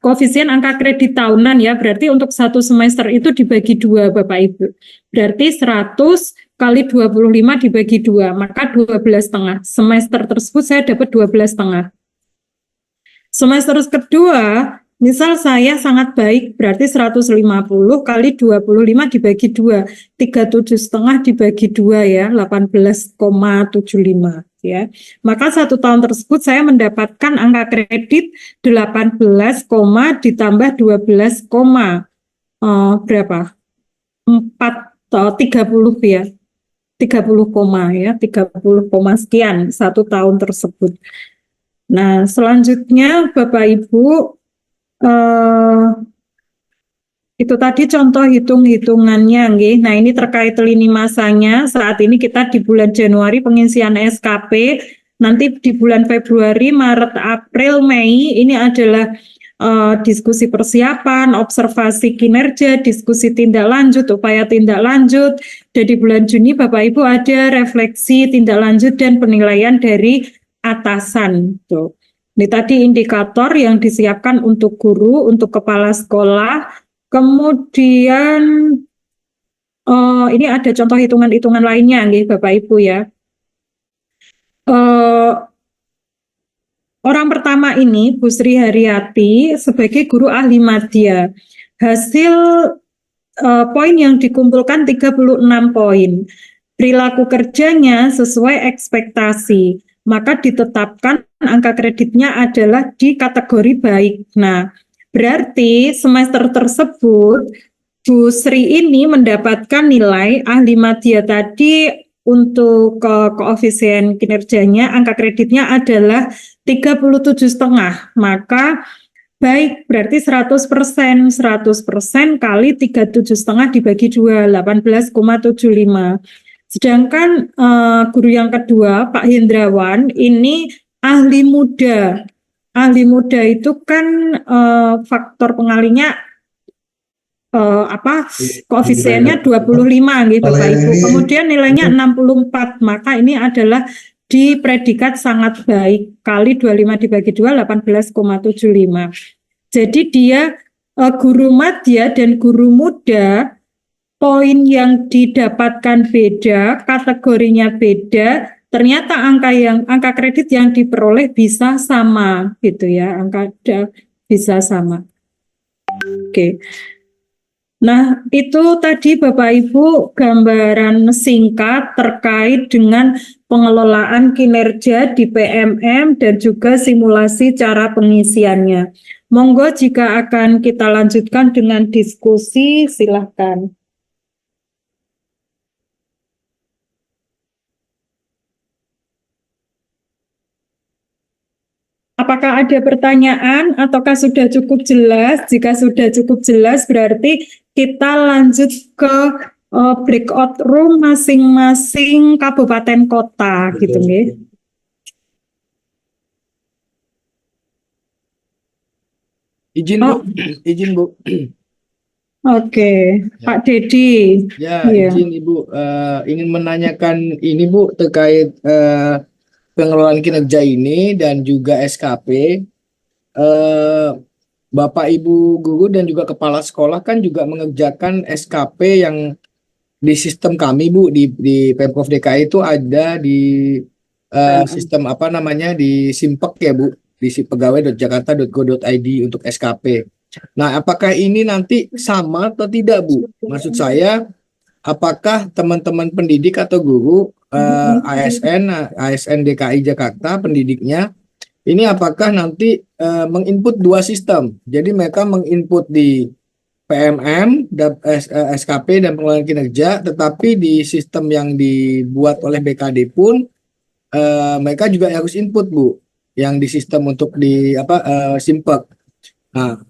[SPEAKER 6] koefisien angka kredit tahunan ya, berarti untuk satu semester itu dibagi 2 Bapak Ibu. Berarti 100 kali 25 dibagi 2, maka 12,5. Semester tersebut saya dapat 12,5. Semester kedua, misal saya sangat baik, berarti 150 kali 25 dibagi 2, 37,5 dibagi 2 ya, 18,75 ya. Maka 1 tahun tersebut saya mendapatkan angka kredit 18, ditambah 12, berapa? 30 ya. 30 ya, 30 sekian 1 tahun tersebut. Nah, selanjutnya Bapak Ibu, itu tadi contoh hitung-hitungannya, nggih. Nah, ini terkait lini masanya. Saat ini kita di bulan Januari pengisian SKP. Nanti di bulan Februari, Maret, April, Mei ini adalah diskusi persiapan, observasi kinerja, diskusi tindak lanjut, upaya tindak lanjut. Dan di bulan Juni Bapak Ibu ada refleksi tindak lanjut dan penilaian dari atasan. Tuh. Ini tadi indikator yang disiapkan untuk guru, untuk kepala sekolah. Kemudian ini ada contoh hitungan-hitungan lainnya nih Bapak Ibu ya. Orang pertama ini Bu Sri Haryati sebagai guru ahli madya. Hasil poin yang dikumpulkan 36 poin. Perilaku kerjanya sesuai ekspektasi. Maka ditetapkan angka kreditnya adalah di kategori baik. Nah, berarti semester tersebut Bu Sri ini mendapatkan nilai ahli madya tadi untuk koefisien kinerjanya, angka kreditnya adalah 37,5. Maka baik, berarti 100%. 100% kali 37,5 dibagi 2, 18,75. Sedangkan guru yang kedua, Pak Hendrawan, ini ahli muda. Ahli muda itu kan faktor pengalinya koefisiennya 25 gitu Bapak Ibu. Kemudian nilainya 64, maka ini adalah di predikat sangat baik. Kali 25 dibagi 2, 18,75. Jadi dia guru madya dan guru muda, poin yang didapatkan beda, kategorinya beda, ternyata angka kredit yang diperoleh bisa sama gitu ya, bisa sama. Oke. Nah, itu tadi Bapak Ibu gambaran singkat terkait dengan pengelolaan kinerja di PMM dan juga simulasi cara pengisiannya. Monggo jika akan kita lanjutkan dengan diskusi, silahkan. Apakah ada pertanyaan ataukah sudah cukup jelas? Jika sudah cukup jelas berarti kita lanjut ke breakout room masing-masing kabupaten kota gitu nggih.
[SPEAKER 3] Izin Bu, izin Bu.
[SPEAKER 6] Oke,
[SPEAKER 3] Ya.
[SPEAKER 6] Pak Dedi.
[SPEAKER 3] Ya,
[SPEAKER 6] Iya.
[SPEAKER 3] izin Ibu, ingin menanyakan ini Bu terkait pengelolaan kinerja ini dan juga SKP. Bapak Ibu guru dan juga kepala sekolah kan juga mengerjakan SKP yang di sistem kami Bu di Pemprov DKI itu ada di sistem apa namanya di Simpek ya Bu, di pegawai.jakarta.go.id untuk SKP. Nah, apakah ini nanti sama atau tidak Bu? Maksud saya, apakah teman-teman pendidik atau guru ASN DKI Jakarta pendidiknya ini apakah nanti menginput 2 sistem? Jadi mereka menginput di PMM, SKP dan pengelolaan kinerja, tetapi di sistem yang dibuat oleh BKD pun mereka juga harus input Bu, yang di sistem untuk di Simpek. Nah,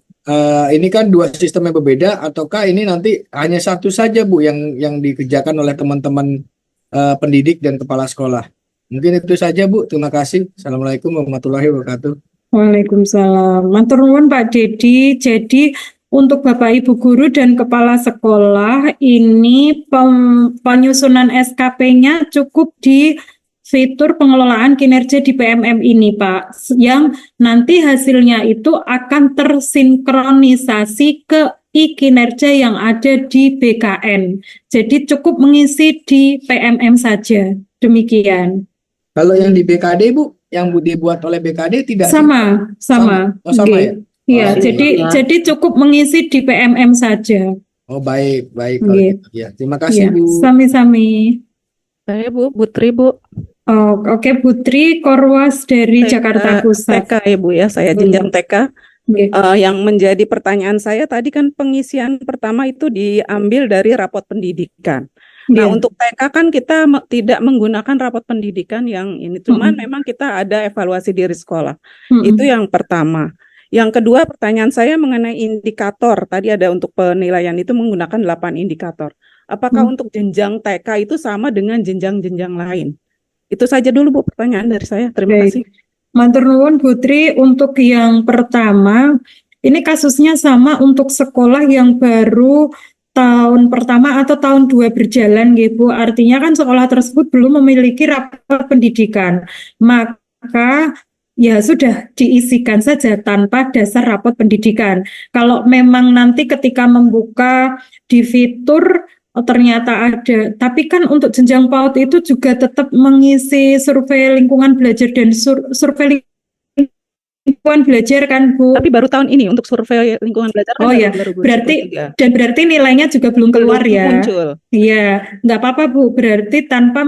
[SPEAKER 3] ini kan 2 sistem yang berbeda, ataukah ini nanti hanya satu saja Bu yang dikerjakan oleh teman-teman pendidik dan kepala sekolah? Mungkin itu saja Bu, terima kasih. Assalamualaikum warahmatullahi wabarakatuh.
[SPEAKER 6] Waalaikumsalam. Matur nuwun Pak Dedi. Jadi untuk Bapak Ibu guru dan kepala sekolah ini penyusunan SKP-nya cukup di fitur pengelolaan kinerja di PMM ini, Pak, yang nanti hasilnya itu akan tersinkronisasi ke kinerja yang ada di BKN. Jadi cukup mengisi di PMM saja. Demikian.
[SPEAKER 3] Kalau yang di BKD, Bu, yang dibuat oleh BKD tidak
[SPEAKER 6] Sama.
[SPEAKER 3] Oh, sama
[SPEAKER 6] Oke.
[SPEAKER 3] ya?
[SPEAKER 6] Iya,
[SPEAKER 3] Oh,
[SPEAKER 6] jadi cukup mengisi di PMM saja.
[SPEAKER 3] Oh, baik kalau
[SPEAKER 6] Oke.
[SPEAKER 3] gitu. Ya, terima kasih,
[SPEAKER 6] Iya,
[SPEAKER 3] Bu.
[SPEAKER 6] sami-sami.
[SPEAKER 8] Saya Bu Putri, Bu.
[SPEAKER 6] Oh, oke, Putri Korwas dari Jakarta Pusat.
[SPEAKER 8] TK ya Bu ya, saya jenjang TK.
[SPEAKER 6] Oke.
[SPEAKER 8] Yang menjadi pertanyaan saya tadi kan pengisian pertama itu diambil dari rapot pendidikan. Nah,
[SPEAKER 6] Iya.
[SPEAKER 8] untuk TK kan kita tidak menggunakan rapot pendidikan yang ini, cuman memang kita ada evaluasi diri sekolah. Itu yang pertama. Yang kedua, pertanyaan saya mengenai indikator. Tadi ada untuk penilaian itu menggunakan 8 indikator. Apakah untuk jenjang TK itu sama dengan jenjang-jenjang lain? Itu saja dulu Bu pertanyaan dari saya. Terima kasih.
[SPEAKER 6] Matur nuwun Putri, untuk yang pertama, ini kasusnya sama untuk sekolah yang baru tahun pertama atau tahun 2 berjalan, Bu. Artinya kan sekolah tersebut belum memiliki rapor pendidikan. Maka ya sudah diisikan saja tanpa dasar rapot pendidikan. Kalau memang nanti ketika membuka di fitur ternyata ada, tapi kan untuk jenjang PAUD itu juga tetap mengisi survei lingkungan belajar dan survei lingkungan belajar kan, Bu.
[SPEAKER 8] Tapi baru tahun ini untuk survei lingkungan belajar kan
[SPEAKER 6] Oh ya,
[SPEAKER 8] baru
[SPEAKER 6] berarti nilainya juga belum keluar ya.
[SPEAKER 8] muncul.
[SPEAKER 6] Iya, nggak apa-apa Bu. Berarti tanpa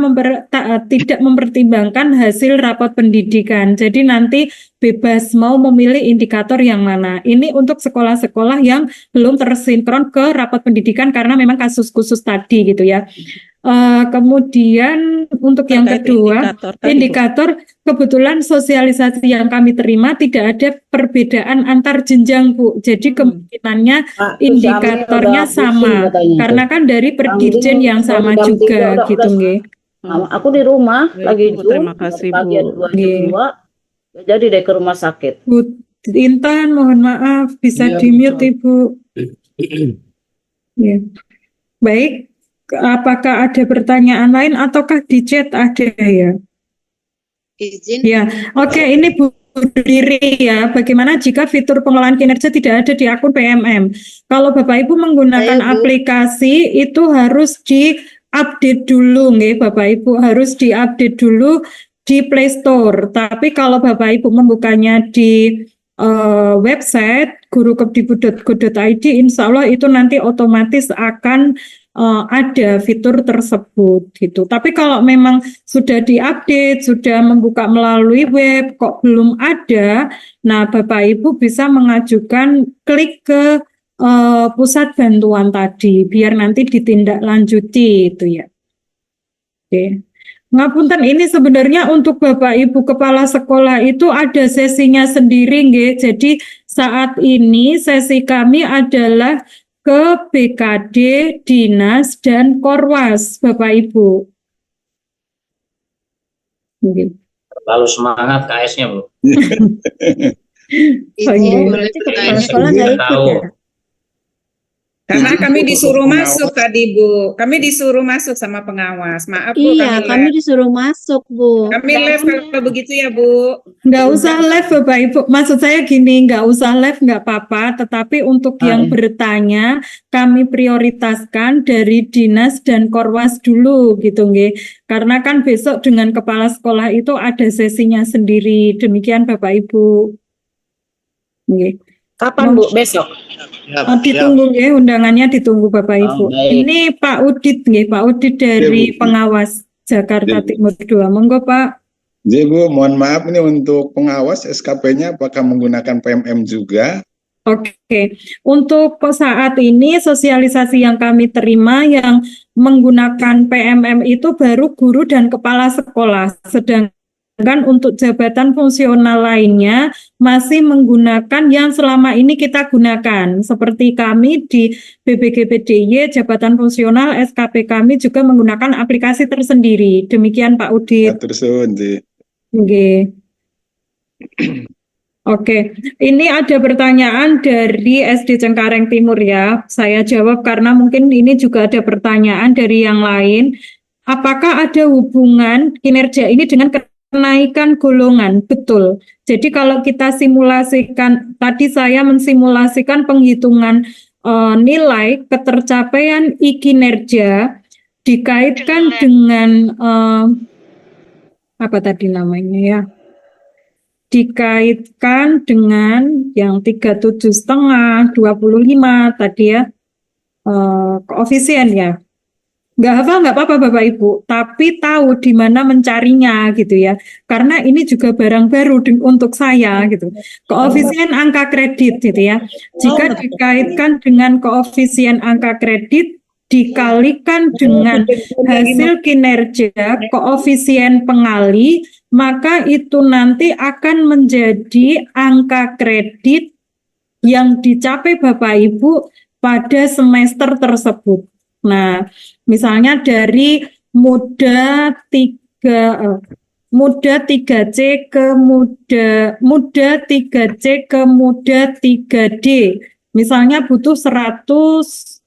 [SPEAKER 6] tidak mempertimbangkan hasil rapot pendidikan. Jadi nanti bebas mau memilih indikator yang mana. Ini untuk sekolah-sekolah yang belum tersinkron ke rapot pendidikan karena memang kasus khusus tadi gitu ya. Kemudian untuk yang
[SPEAKER 8] Terkait
[SPEAKER 6] kedua,
[SPEAKER 8] indikator tadi, Bu.
[SPEAKER 6] indikator kebetulan sosialisasi yang kami terima tidak ada perbedaan antar jenjang, Bu. Jadi kemungkinannya indikatornya sama karena kan dari perdirjen yang sama juga gitu, nggih.
[SPEAKER 9] Aku di rumah lagi
[SPEAKER 8] Bu, terima kasih Bu.
[SPEAKER 9] bagian 2 jadi deh ke rumah sakit.
[SPEAKER 6] Bu Intan, mohon maaf bisa
[SPEAKER 3] Iya,
[SPEAKER 6] di-mute Ibu. Ya. Baik, apakah ada pertanyaan lain ataukah di chat ada ya?
[SPEAKER 4] Izin.
[SPEAKER 6] Ya, oke, ini Bu Riri ya. Bagaimana jika fitur pengelolaan kinerja tidak ada di akun PMM? Kalau Bapak Ibu menggunakan
[SPEAKER 4] Ayo, Bu.
[SPEAKER 6] aplikasi itu harus di-update dulu, nggih Bapak Ibu, harus di-update dulu di Play Store. Tapi kalau Bapak Ibu membukanya di website gurukepdikbud.go.id, insya Allah itu nanti otomatis akan ada fitur tersebut gitu. Tapi kalau memang sudah diupdate, sudah membuka melalui web kok belum ada, nah Bapak Ibu bisa mengajukan klik ke pusat bantuan tadi biar nanti ditindaklanjuti itu ya. Oke. Ngapunten, ini sebenarnya untuk Bapak Ibu Kepala Sekolah itu ada sesinya sendiri nggih. Jadi saat ini sesi kami adalah ke BKD, Dinas, dan Korwas, Bapak Ibu.
[SPEAKER 10] Lalu semangat KS-nya, Bu.
[SPEAKER 4] Berarti kepala sekolah nggak ikut ya?
[SPEAKER 11] Karena kami disuruh masuk tadi, Bu. Kami disuruh masuk sama pengawas. Maaf, Bu.
[SPEAKER 7] Iya, kami disuruh masuk, Bu.
[SPEAKER 11] Kami live kalau begitu ya, Bu.
[SPEAKER 6] Nggak usah live, Bapak Ibu. Maksud saya gini, nggak usah live, nggak apa-apa. Tetapi untuk yang bertanya, kami prioritaskan dari Dinas dan Korwas dulu, gitu, nggih. Karena kan besok dengan kepala sekolah itu ada sesinya sendiri. Demikian, Bapak Ibu. Nggih.
[SPEAKER 9] Kapan Bu? Besok?
[SPEAKER 6] Ditunggu ya, undangannya ditunggu Bapak Ibu.
[SPEAKER 9] baik.
[SPEAKER 6] Ini Pak Udit nggih, Pak Udit dari pengawas Jakarta Timur 2. Monggo Pak.
[SPEAKER 12] Jadi Bu, mohon maaf ini untuk pengawas SKP-nya apakah menggunakan PMM juga?
[SPEAKER 6] Oke. Untuk saat ini sosialisasi yang kami terima yang menggunakan PMM itu baru guru dan kepala sekolah. Sedangkan untuk jabatan fungsional lainnya masih menggunakan yang selama ini kita gunakan. Seperti kami di BPGPDY, jabatan fungsional SKP kami juga menggunakan aplikasi tersendiri. Demikian Pak Udit.
[SPEAKER 12] Atur suwun, Ji.
[SPEAKER 6] Oke. Oke, ini ada pertanyaan dari SD Cengkareng Timur ya. Saya jawab karena mungkin ini juga ada pertanyaan dari yang lain. Apakah ada hubungan kinerja ini dengan kenaikan golongan? Betul. Jadi kalau kita simulasikan, tadi saya mensimulasikan penghitungan nilai ketercapaian kinerja dikaitkan dengan apa tadi namanya ya? Dikaitkan dengan yang 37,5, 25 tadi ya, koefisien ya. Nggak hafal nggak apa-apa Bapak Ibu, tapi tahu di mana mencarinya gitu ya. Karena ini juga barang baru untuk saya gitu. Koefisien angka kredit gitu ya. Jika dikaitkan dengan koefisien angka kredit dikalikan dengan hasil kinerja koefisien pengali, maka itu nanti akan menjadi angka kredit yang dicapai Bapak Ibu pada semester tersebut. Nah, misalnya dari muda 3C ke muda 3C ke muda 3D. Misalnya butuh 100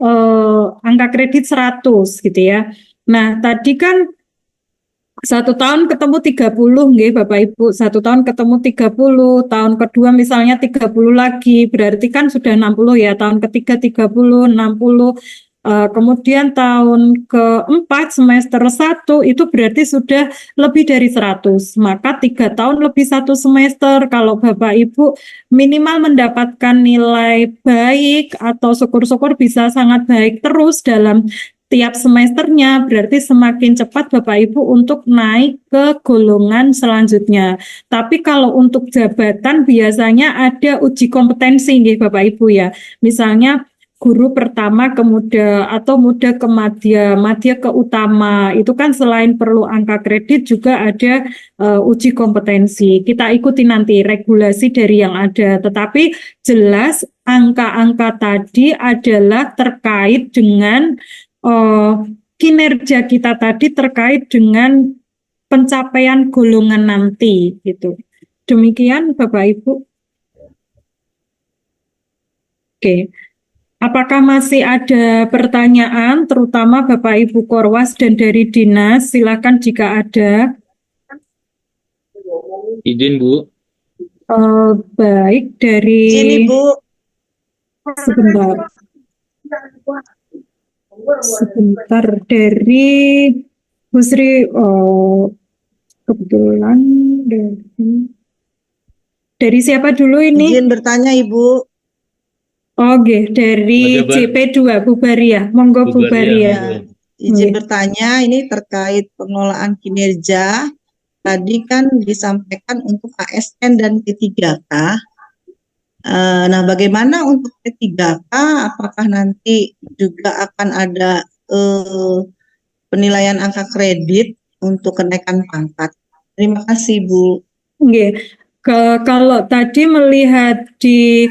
[SPEAKER 6] angka kredit 100 gitu ya. Nah, tadi kan 1 tahun ketemu 30 nggih Bapak Ibu, 1 tahun ketemu 30, tahun kedua misalnya 30 lagi, berarti kan sudah 60 ya, tahun ketiga 30, 60, kemudian tahun keempat semester 1 itu berarti sudah lebih dari 100, maka 3 tahun lebih 1 semester, kalau Bapak Ibu minimal mendapatkan nilai baik atau syukur-syukur bisa sangat baik terus dalam tiap semesternya, berarti semakin cepat Bapak Ibu untuk naik ke golongan selanjutnya. Tapi kalau untuk jabatan biasanya ada uji kompetensi nih Bapak Ibu ya. Misalnya guru pertama ke muda atau muda ke madya, madya ke utama. Itu kan selain perlu angka kredit juga ada uji kompetensi. Kita ikuti nanti regulasi dari yang ada. Tetapi jelas angka-angka tadi adalah terkait dengan kinerja kita tadi terkait dengan pencapaian golongan nanti gitu. Demikian Bapak Ibu. Oke. Apakah masih ada pertanyaan terutama Bapak Ibu Korwas dan dari dinas? Silakan jika ada.
[SPEAKER 10] Izin Bu.
[SPEAKER 6] Baik dari
[SPEAKER 4] Izin Ibu.
[SPEAKER 6] Sebentar dari Bu Sri, kebetulan dari siapa dulu ini?
[SPEAKER 4] Izin bertanya Ibu.
[SPEAKER 6] Oke, dari CP2 Bu Baria. Monggo Bu Baria.
[SPEAKER 4] Izin bertanya, ini terkait pengelolaan kinerja. Tadi kan disampaikan untuk ASN dan P3K. Nah, bagaimana untuk P3K? Apakah nanti juga akan ada penilaian angka kredit untuk kenaikan pangkat? Terima kasih, Bu.
[SPEAKER 6] Kalau tadi melihat di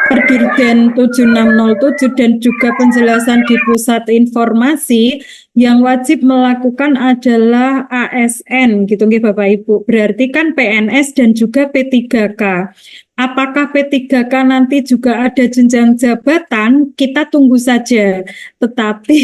[SPEAKER 6] Perdirjen 7607 dan juga penjelasan di pusat informasi, yang wajib melakukan adalah ASN gitu nggih Bapak Ibu. Berarti kan PNS dan juga P3K. Apakah P3K nanti juga ada jenjang jabatan? Kita tunggu saja. Tetapi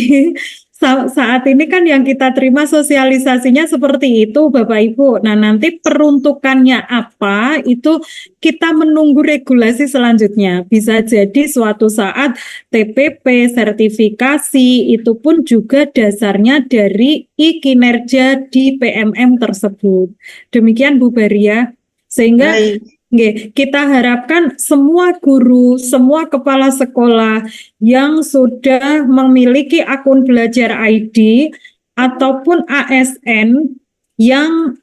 [SPEAKER 6] saat ini kan yang kita terima sosialisasinya seperti itu Bapak Ibu. Nah nanti peruntukannya apa itu kita menunggu regulasi selanjutnya. Bisa jadi suatu saat TPP, sertifikasi itu pun juga dasarnya dari kinerja di PMM tersebut. Demikian Bu Baria. Sehingga kita harapkan semua guru, semua kepala sekolah yang sudah memiliki akun belajar ID ataupun ASN yang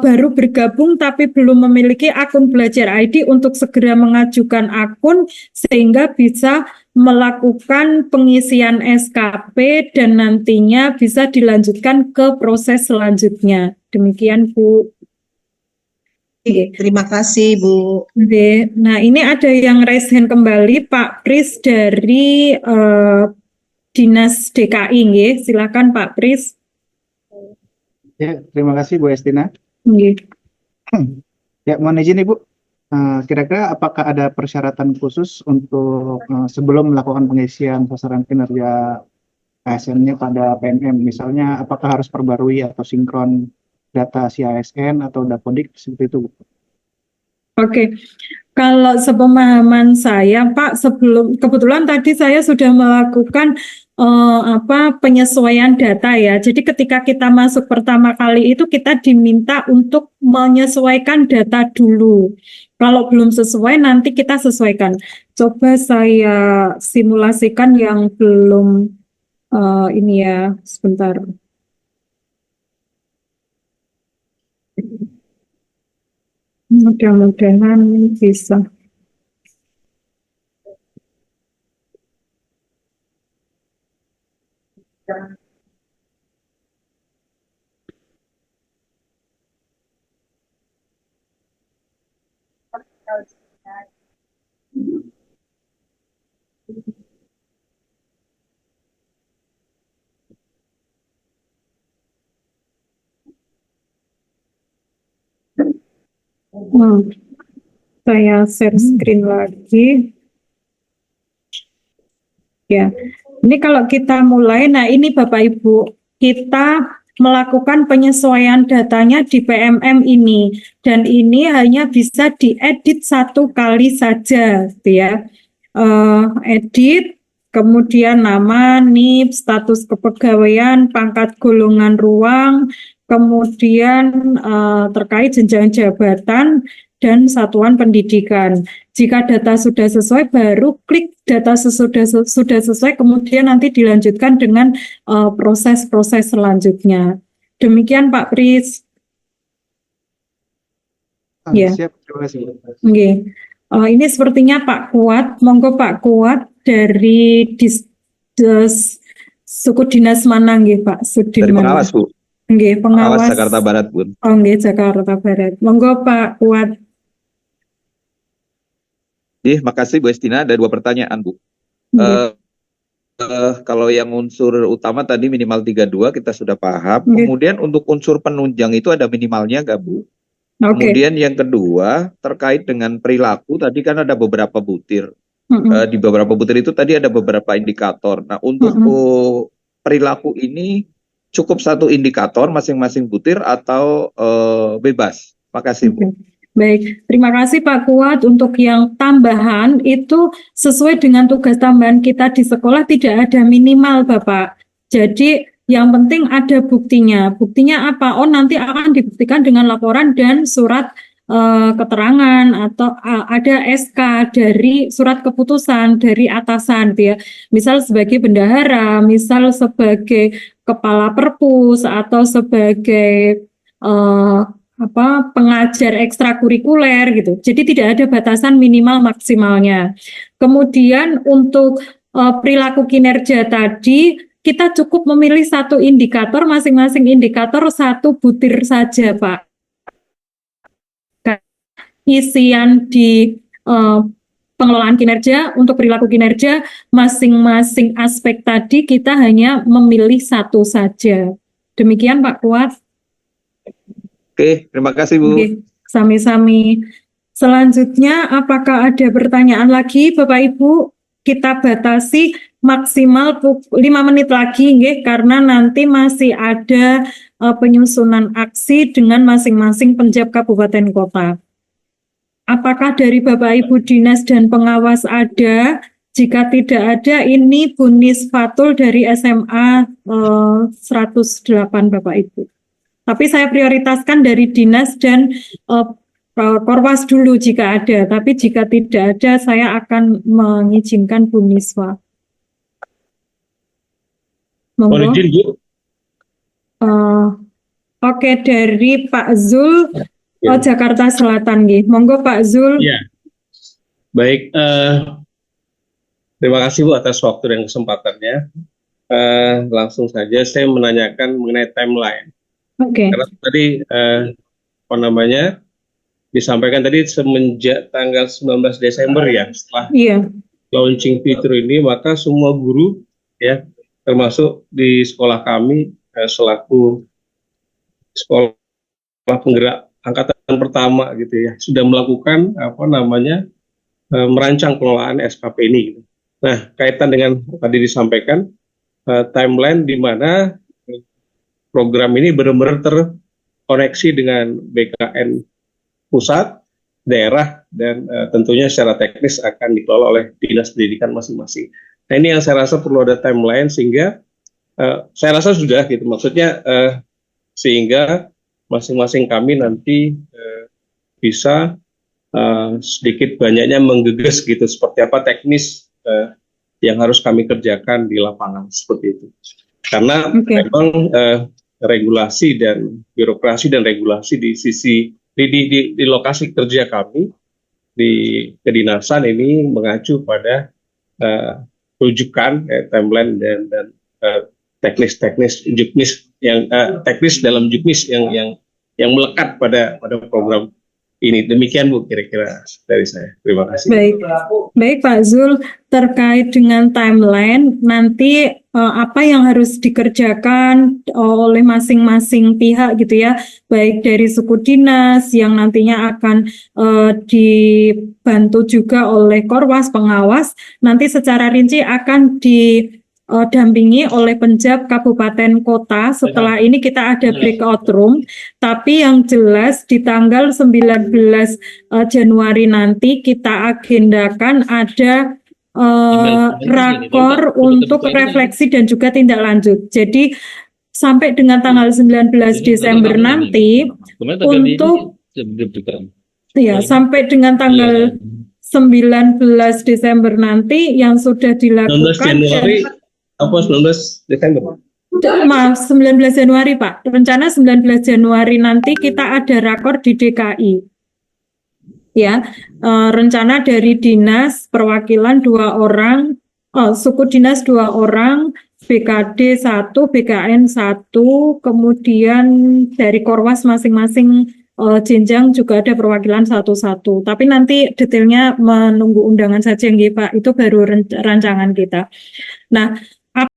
[SPEAKER 6] baru bergabung tapi belum memiliki akun belajar ID untuk segera mengajukan akun sehingga bisa melakukan pengisian SKP dan nantinya bisa dilanjutkan ke proses selanjutnya. Demikian Bu.
[SPEAKER 4] Terima kasih Bu.
[SPEAKER 6] Nah ini ada yang raise hand kembali Pak Pris dari Dinas DKI nggih. Silakan Pak Pris.
[SPEAKER 13] Ya, terima kasih Bu Estina.
[SPEAKER 6] Nggih.
[SPEAKER 13] Ya, mohon izin Ibu. Kira-kira apakah ada persyaratan khusus untuk sebelum melakukan pengisian sasaran kinerja ASN-nya pada PMM? Misalnya apakah harus perbarui atau sinkron data si ASN atau Dapodik seperti itu, Bu?
[SPEAKER 6] Oke, kalau sepemahaman saya, Pak, sebelum kebetulan tadi saya sudah melakukan penyesuaian data ya. Jadi ketika kita masuk pertama kali itu kita diminta untuk menyesuaikan data dulu. Kalau belum sesuai nanti kita sesuaikan. Coba saya simulasikan yang belum ini ya, sebentar. Mudah-mudahan bisa. Saya share screen lagi. Ya, ini kalau kita mulai, nah ini Bapak Ibu, kita melakukan penyesuaian datanya di PMM ini, dan ini hanya bisa diedit satu kali saja, gitu ya. Edit, kemudian nama, NIP, status kepegawaian, pangkat golongan ruang, kemudian terkait jenjang jabatan dan satuan pendidikan. Jika data sudah sesuai, baru klik data sudah sesuai, kemudian nanti dilanjutkan dengan proses-proses selanjutnya. Demikian Pak Pris. Ya.
[SPEAKER 13] Siap, terima kasih.
[SPEAKER 6] Oke. Ini sepertinya Pak Kuat, monggo Pak Kuat dari suku dinas mana nggih Pak?
[SPEAKER 14] Dari pengawas, Bu.
[SPEAKER 6] Nggih, pengawas
[SPEAKER 14] Jakarta Barat, Bu.
[SPEAKER 6] Oh, nggih, Jakarta Barat. Monggo Pak Kuat.
[SPEAKER 14] Makasih Bu Estina, ada 2 pertanyaan, Bu. Kalau yang unsur utama tadi minimal 32 kita sudah paham. Kemudian untuk unsur penunjang itu ada minimalnya nggak, Bu? Kemudian yang kedua terkait dengan perilaku, tadi kan ada beberapa butir. Di beberapa butir itu tadi ada beberapa indikator. Nah, untuk perilaku ini cukup 1 indikator masing-masing butir atau bebas? Makasih, Bu.
[SPEAKER 6] Baik, terima kasih Pak Kuat. Untuk yang tambahan itu sesuai dengan tugas tambahan kita di sekolah, tidak ada minimal Bapak. Jadi yang penting ada buktinya. Buktinya apa? Oh, nanti akan dibuktikan dengan laporan dan surat keterangan atau ada SK dari surat keputusan dari atasan, ya. Misal sebagai bendahara, misal sebagai kepala perpus atau sebagai pengajar ekstrakurikuler gitu. Jadi tidak ada batasan minimal maksimalnya. Kemudian untuk perilaku kinerja tadi kita cukup memilih 1 indikator, masing-masing indikator 1 butir saja, Pak. Isian di pengelolaan kinerja, untuk perilaku kinerja, masing-masing aspek tadi kita hanya memilih 1 saja. Demikian Pak Kuat.
[SPEAKER 14] Oke, terima kasih Bu.
[SPEAKER 6] Oke, sami-sami. Selanjutnya, apakah ada pertanyaan lagi Bapak Ibu? Kita batasi maksimal 5 menit lagi, nggih, karena nanti masih ada penyusunan aksi dengan masing-masing penjab kabupaten kota. Apakah dari Bapak Ibu dinas dan pengawas ada? Jika tidak ada, ini Bu Nisfatul dari SMA 108 Bapak Ibu. Tapi saya prioritaskan dari dinas dan Korwas dulu jika ada. Tapi jika tidak ada, saya akan mengizinkan Bu Niswa. Monggo. Oke, dari Pak Zul, Jakarta Selatan, nggih. Monggo Pak Zul.
[SPEAKER 15] Ya. Baik, terima kasih Bu atas waktu dan kesempatannya. Langsung saja saya menanyakan mengenai timeline. Karena tadi disampaikan tadi semenjak tanggal 19 Desember ya, setelah launching fitur ini, maka semua guru ya, termasuk di sekolah kami selaku sekolah penggerak angkatan pertama gitu ya, sudah melakukan merancang pengelolaan SKP ini. Nah, kaitan dengan tadi disampaikan timeline di mana program ini benar-benar terkoneksi dengan BKN pusat, daerah, dan tentunya secara teknis akan dikelola oleh dinas pendidikan masing-masing. Nah, ini yang saya rasa perlu ada timeline sehingga saya rasa sudah gitu, maksudnya sehingga masing-masing kami nanti bisa sedikit banyaknya menggeges gitu seperti apa teknis yang harus kami kerjakan di lapangan seperti itu. Karena memang regulasi dan birokrasi dan regulasi di sisi di lokasi kerja kami di kedinasan ini mengacu pada rujukan timeline dan teknis juknis yang teknis dalam juknis yang melekat pada program ini. Demikian Bu kira-kira dari saya. Terima kasih.
[SPEAKER 6] Baik Pak Zul, terkait dengan timeline nanti apa yang harus dikerjakan oleh masing-masing pihak gitu ya, baik dari suku dinas yang nantinya akan dibantu juga oleh Korwas pengawas, nanti secara rinci akan didampingi oleh Penjab Kabupaten Kota. Setelah ini kita ada breakout room, tapi yang jelas di tanggal 19 Januari nanti kita agendakan ada rakor untuk refleksi dan juga tindak lanjut. Jadi sampai dengan tanggal 19 Desember nanti untuk sampai dengan tanggal 19 Desember nanti yang sudah dilakukan
[SPEAKER 15] 19 Januari apa 19 Desember?
[SPEAKER 6] Maaf, 19 Januari Pak. Rencana 19 Januari nanti kita ada rakor di DKI. Ya, rencana dari dinas perwakilan 2 orang, suku dinas 2 orang, BKD 1, BKN 1, kemudian dari Korwas masing-masing jenjang juga ada perwakilan 1-1. Tapi nanti detailnya menunggu undangan saja nggih Pak, itu baru rancangan kita. Nah,